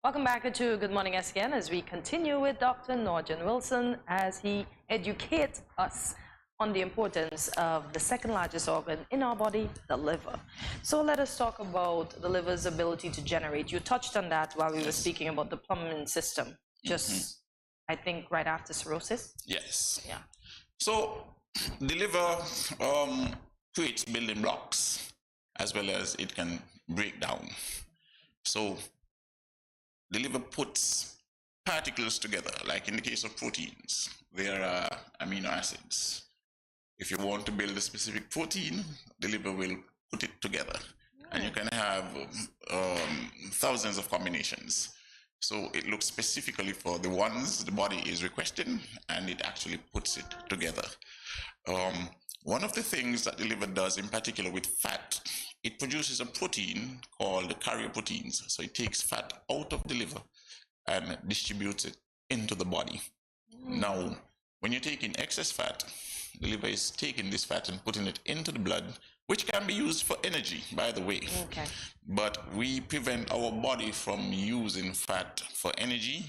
Welcome back to Good Morning SKN as we continue with Dr. Norjan Wilson as he educates us on the importance of the second largest organ in our body, the liver. So let us talk about the liver's ability to generate. You touched on that while we were speaking about the plumbing system, just I think right after cirrhosis. Yes. Yeah. So the liver creates building blocks as well as it can break down. So the liver puts particles together, like in the case of proteins, there are amino acids. If you want to build a specific protein, the liver will put it together. And you can have thousands of combinations. So it looks specifically for the ones the body is requesting, and it actually puts it together. One of the things that the liver does, in particular with fat, it produces a protein called carrier proteins. So it takes fat out of the liver and distributes it into the body. Now, when you're taking excess fat, the liver is taking this fat and putting it into the blood, which can be used for energy, by the way. Okay. But we prevent our body from using fat for energy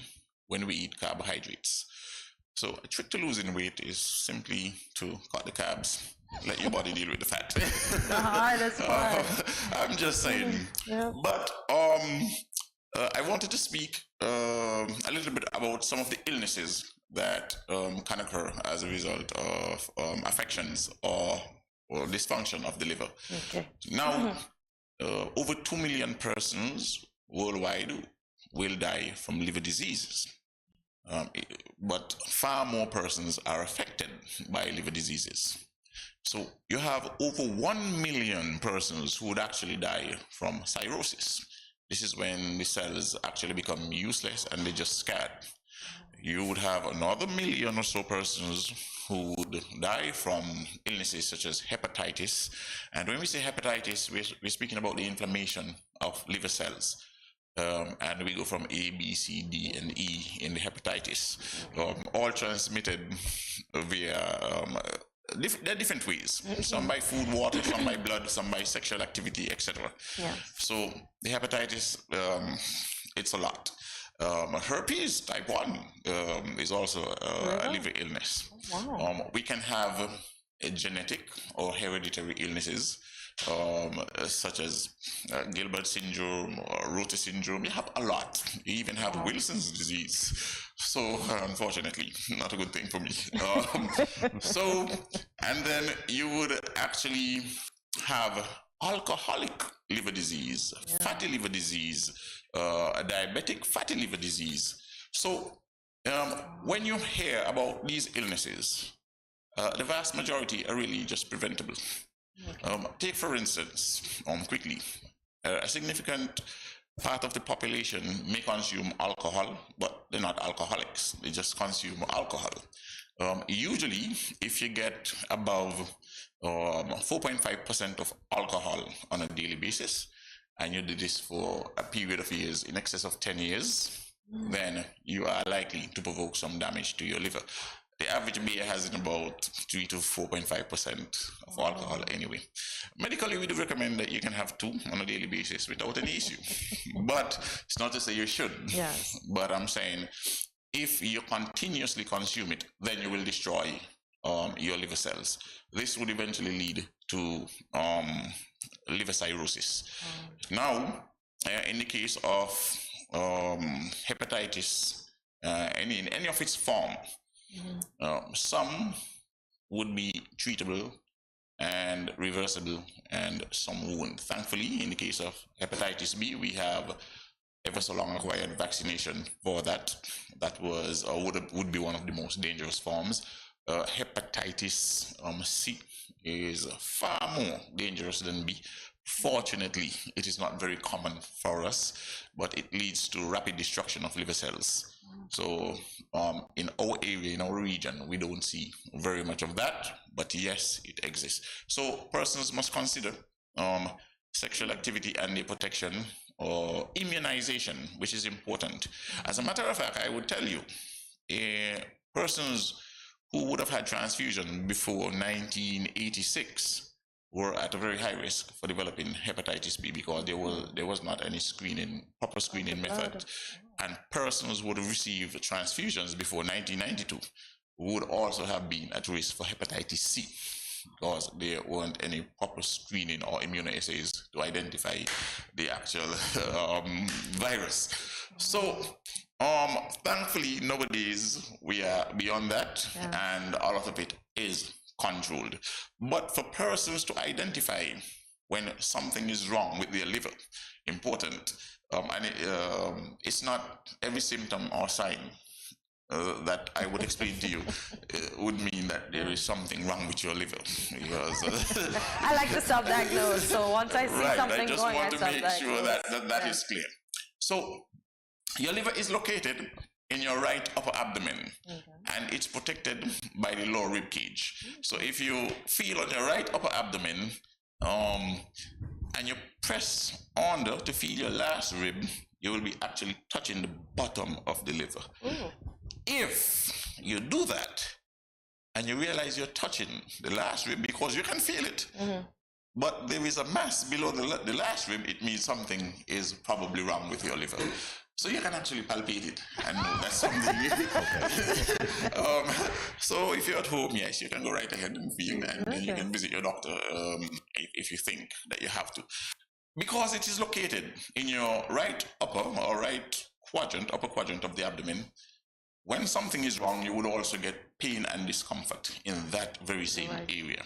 when we eat carbohydrates. So a trick to losing weight is simply to cut the carbs, let your body deal with the fat. That's fine. I'm just saying. Yeah. But I wanted to speak a little bit about some of the illnesses that can occur as a result of affections or dysfunction of the liver. Okay. Now, over 2 million persons worldwide will die from liver diseases. But far more persons are affected by liver diseases. So you have over 1 million persons who would actually die from cirrhosis. This is when the cells actually become useless and they just scatter. You would have another 1 million or so persons who would die from illnesses such as hepatitis. And when we say hepatitis, we're speaking about the inflammation of liver cells. And we go from A, B, C, D, and E in the hepatitis, all transmitted via there are different ways. Some by food, water, some by blood, some by sexual activity, etc. Yeah. So the hepatitis, it's a lot. Herpes type 1 is also a liver illness. Wow. We can have genetic or hereditary illnesses, such as Gilbert syndrome or Rota syndrome. You have a lot. You even have Wilson's disease. So unfortunately, not a good thing for me. And then you would actually have alcoholic liver disease, fatty liver disease, a diabetic fatty liver disease. So when you hear about these illnesses, the vast majority are really just preventable. Take for instance, quickly, a significant part of the population may consume alcohol, but they're not alcoholics. They just consume alcohol. Usually, if you get above 4.5% of alcohol on a daily basis, and you do this for a period of years, in excess of 10 years, then you are likely to provoke some damage to your liver. The average beer has about 3 to 4.5% of alcohol anyway. Medically, we do recommend that you can have 2 on a daily basis without any issue. But it's not to say you should. Yes. But I'm saying if you continuously consume it, then you will destroy your liver cells. This would eventually lead to liver cirrhosis. Now, in the case of hepatitis, any of its form, some would be treatable and reversible, and some won't. Thankfully, in the case of hepatitis B, we have ever so long acquired vaccination for that. That was or would be one of the most dangerous forms. Hepatitis C is far more dangerous than B. Fortunately, it is not very common for us, but it leads to rapid destruction of liver cells. So in our area, in our region, we don't see very much of that, but yes, it exists. So persons must consider sexual activity and their protection, or immunization, which is important. As a matter of fact, I would tell you, persons who would have had transfusion before 1986 were at a very high risk for developing hepatitis B because there was not any proper screening method. And persons who would have received transfusions before 1992 would also have been at risk for hepatitis C because there weren't any proper screening or immunoassays to identify the actual virus. So thankfully nowadays we are beyond that, and a lot of it is controlled. But for persons to identify when something is wrong with their liver, important, it's not every symptom or sign that I would explain to you would mean that there is something wrong with your liver. Because, I like to self-diagnose, so once I see something I just going, want I to make self-diagnose. sure that is clear. So your liver is located in your right upper abdomen, and it's protected by the lower rib cage. So if you feel on your right upper abdomen, and you press under to feel your last rib, you will be actually touching the bottom of the liver. If you do that and you realize you're touching the last rib because you can feel it, but there is a mass below the last rib, it means something is probably wrong with your liver. So you can actually palpate it and know that's something. So if you're at home, yes, you can go right ahead and feel that, and then you can visit your doctor if you think that you have to. Because it is located in your right upper or right quadrant, upper quadrant of the abdomen, when something is wrong, you would also get pain and discomfort in that very same area.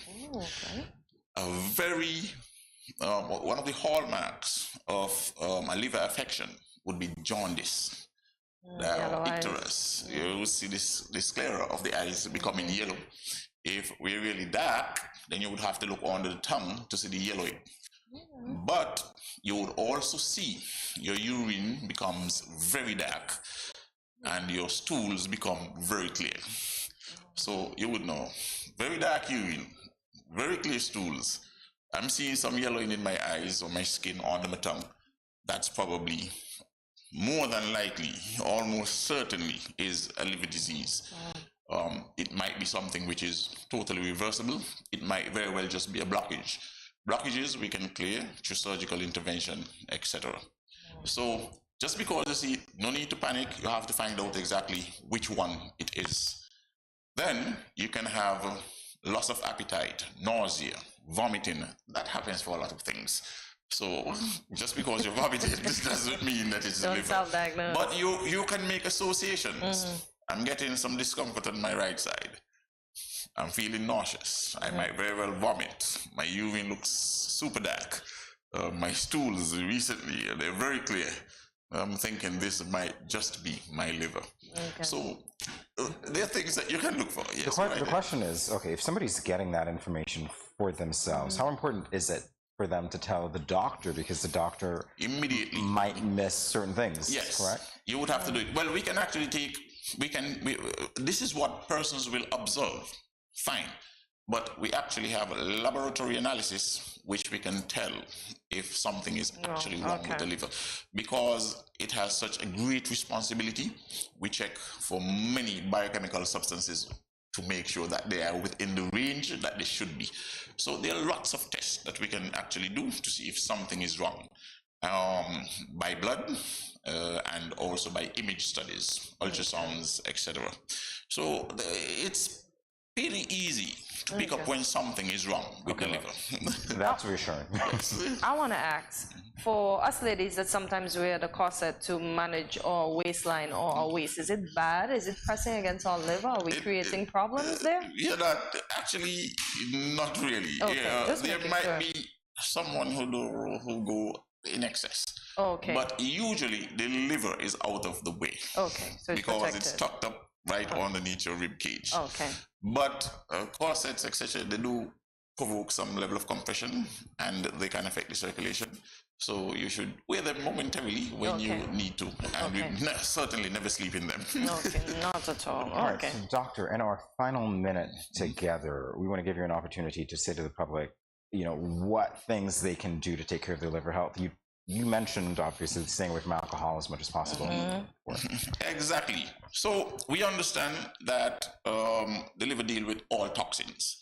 One of the hallmarks of a liver affection would be jaundice, icterus. You will see this sclera of the eyes becoming yellow. If we're really dark, then you would have to look under the tongue to see the yellowing. But you would also see your urine becomes very dark and your stools become very clear. So you would know, very dark urine, very clear stools. I'm seeing some yellowing in my eyes or my skin under my tongue. That's probably more than likely, almost certainly, is a liver disease. It might be something which is totally reversible. It might very well just be a blockage. Blockages we can clear through surgical intervention, etc. So just because you see, no need to panic, you have to find out exactly which one it is. Then you can have loss of appetite, nausea, vomiting. That happens for a lot of things. So just because you're vomiting doesn't mean that it's Don't liver. self-diagnose. But you can make associations. I'm getting some discomfort on my right side. I'm feeling nauseous. I might very well vomit. My urine looks super dark. My stools recently, they're very clear. I'm thinking this might just be my liver. So there are things that you can look for. Yes, The question is, okay, if somebody's getting that information for themselves, how important is it for them to tell the doctor, because the doctor immediately might miss certain things? Yes, correct? You would have to do it. Well, we can actually this is what persons will observe. Fine. But we actually have a laboratory analysis which we can tell if something is actually wrong with the liver. Because it has such a great responsibility, we check for many biochemical substances to make sure that they are within the range that they should be. So there are lots of tests that we can actually do to see if something is wrong. By blood and also by image studies, ultrasounds, etc. So it's pretty easy to pick up when something is wrong with the liver. That's reassuring. I want to ask, for us ladies that sometimes wear the corset to manage our waistline or our waist, is it bad? Is it pressing against our liver? Are we creating problems there? Yeah, actually, not really. There might be someone who go in excess. But usually the liver is out of the way. So it's because protected. it's tucked up right underneath your rib cage. But corsets, etc., they do provoke some level of compression and they can affect the circulation. So you should wear them momentarily when you need to. And we certainly never sleep in them. Not at all. All right, so doctor, in our final minute together, we want to give you an opportunity to say to the public, you know, what things they can do to take care of their liver health. You you mentioned obviously staying away from alcohol as much as possible. Exactly. So we understand that the liver deal with all toxins.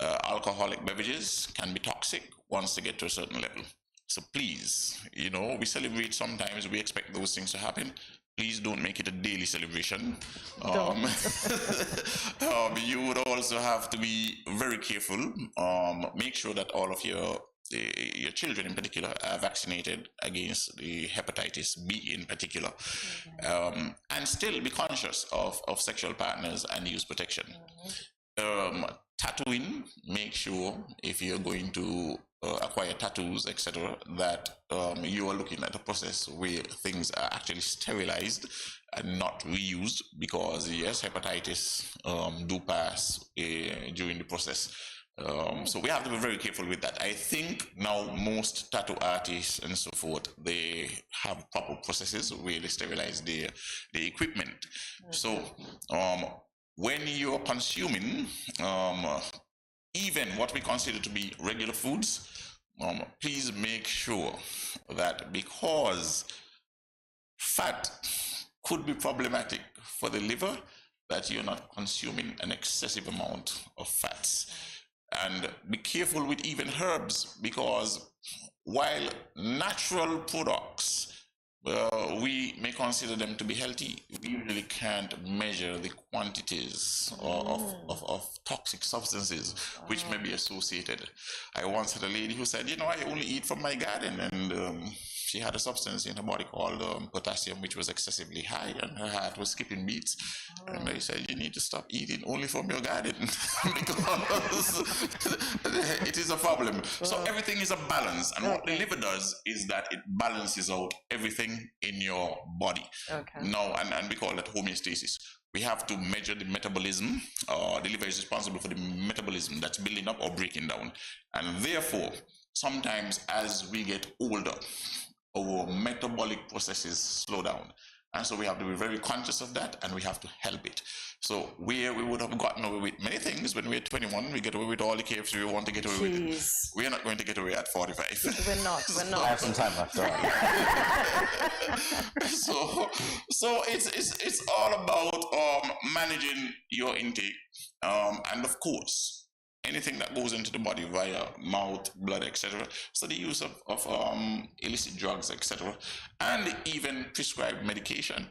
Alcoholic beverages can be toxic once they get to a certain level. So please, we celebrate sometimes, we expect those things to happen. Please don't make it a daily celebration. You would also have to be very careful. Make sure that all of your children in particular are vaccinated against the hepatitis B in particular. And still be conscious of sexual partners and use protection. Tattooing, make sure if you're going to acquire tattoos, etc., that you are looking at a process where things are actually sterilized and not reused, because yes, hepatitis do pass during the process. So we have to be very careful with that. I think now most tattoo artists and so forth, they have proper processes where they sterilize the equipment. So when you're consuming even what we consider to be regular foods, please make sure that, because fat could be problematic for the liver, that you're not consuming an excessive amount of fats. And be careful with even herbs, because while natural products, we may consider them to be healthy, we usually can't measure the quantities of toxic substances which may be associated. I once had a lady who said, I only eat from my garden, and she had a substance in her body called potassium, which was excessively high, and her heart was skipping beats. And I said, you need to stop eating only from your garden, because it is a problem. So everything is a balance, and what the liver does is that it balances out everything in your body. Now, and we call that homeostasis. We have to measure the metabolism. The liver is responsible for the metabolism that's building up or breaking down. And therefore, sometimes as we get older, our metabolic processes slow down. And so we have to be very conscious of that, and we have to help it. So where we would have gotten away with many things when we were 21, we get away with all the KFC we want to get away with. We are not going to get away at 45. We're not. I have some time left. So it's all about managing your intake, and of course, anything that goes into the body via mouth, blood, etc. So the use of illicit drugs, etc. And even prescribed medication.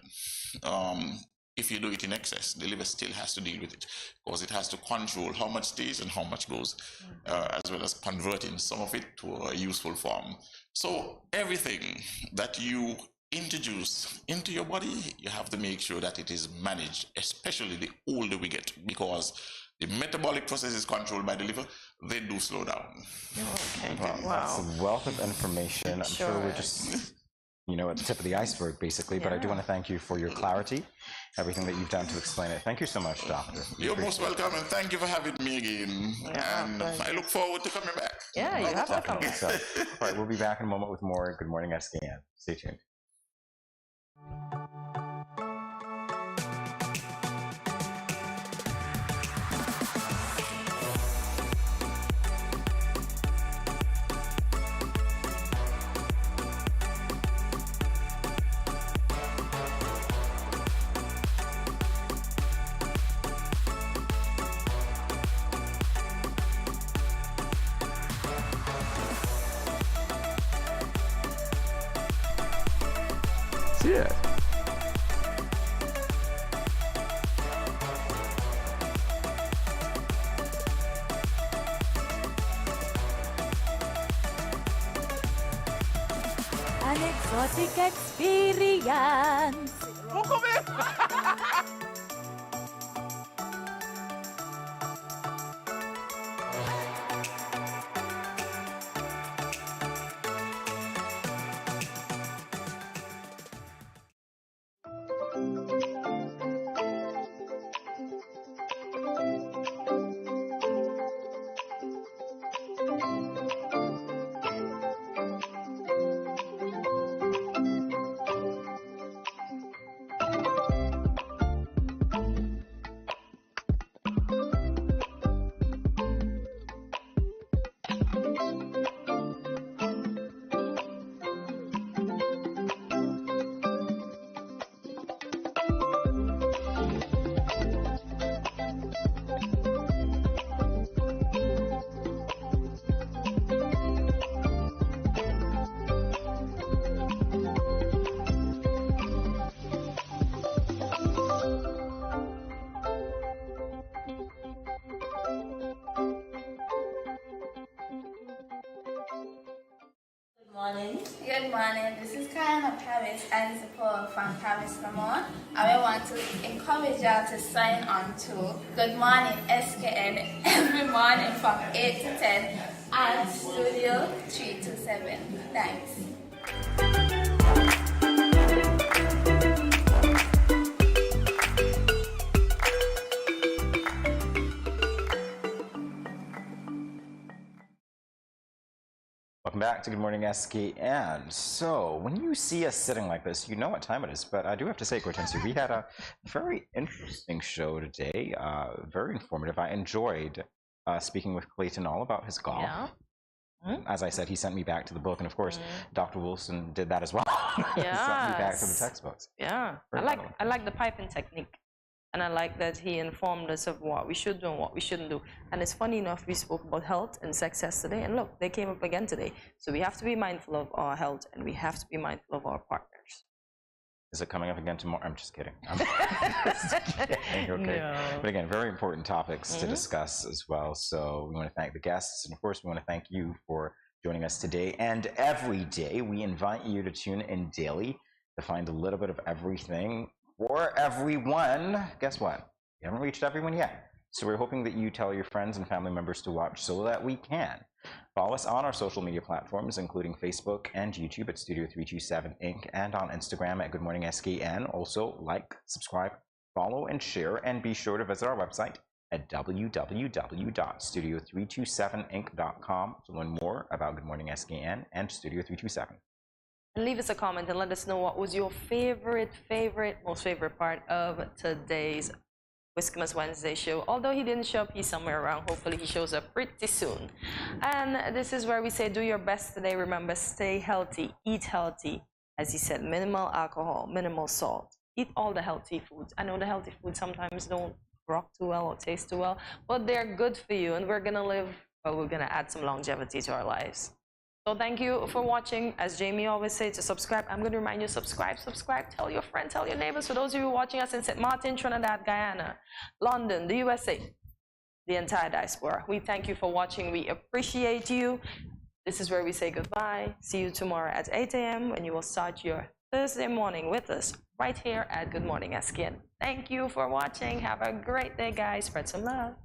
If you do it in excess, the liver still has to deal with it, because it has to control how much stays and how much goes, as well as converting some of it to a useful form. So everything that you introduce into your body, you have to make sure that it is managed, especially the older we get, because the metabolic process is controlled by the liver. They do slow down. Wow. That's a wealth of information. I'm sure we're just, at the tip of the iceberg, basically. But I do want to thank you for your clarity, everything that you've done to explain it. Thank you so much, Doctor. You're most welcome, and thank you for having me again. And I look forward to coming back. Yeah, you have to come back. All right, we'll be back in a moment with more Good Morning SKN. Stay tuned. Yeah. An exotic experience. Good morning, this is Kayana Paris and Zippo from Paris, Vermont. I want to encourage y'all to sign on to Good Morning SKN every morning from 8 to 10 at Studio 327. Thanks. Welcome back to Good Morning SKN. So, when you see us sitting like this, you know what time it is, but I do have to say, Cortensia, we had a very interesting show today, very informative. I enjoyed speaking with Clayton all about his golf. Yeah. As I said, he sent me back to the book, and of course, Dr. Wilson did that as well. Yeah. Sent me back to the textbooks. Yeah. I like the piping technique. And I like that he informed us of what we should do and what we shouldn't do. And it's funny enough, we spoke about health and sex yesterday, and look, they came up again today. So we have to be mindful of our health, and we have to be mindful of our partners. Is it coming up again tomorrow? I'm just kidding. I'm just kidding. Okay. No. But again, very important topics to discuss as well. So we want to thank the guests, and of course, we want to thank you for joining us today and every day. We invite you to tune in daily to find a little bit of everything for everyone. Guess what? We haven't reached everyone yet. So we're hoping that you tell your friends and family members to watch so that we can. Follow us on our social media platforms, including Facebook and YouTube at Studio 327 Inc. and on Instagram at Good Morning SKN. Also, like, subscribe, follow, and share. And be sure to visit our website at www.studio327inc.com to learn more about Good Morning SKN and Studio 327. And leave us a comment and let us know what was your most favorite part of today's Whiskermas Wednesday show. Although he didn't show up, he's somewhere around. Hopefully he shows up pretty soon. And this is where we say do your best today. Remember, stay healthy, eat healthy. As he said, minimal alcohol, minimal salt. Eat all the healthy foods. I know the healthy foods sometimes don't rock too well or taste too well, but they're good for you, and we're gonna add some longevity to our lives. So thank you for watching. As Jamie always says, to subscribe. I'm going to remind you, subscribe, tell your friends, tell your neighbors. For those of you watching us in St. Martin, Trinidad, Guyana, London, the USA, the entire diaspora, we thank you for watching. We appreciate you. This is where we say goodbye. See you tomorrow at 8 a.m. when you will start your Thursday morning with us right here at Good Morning SKN. Thank you for watching. Have a great day, guys. Spread some love.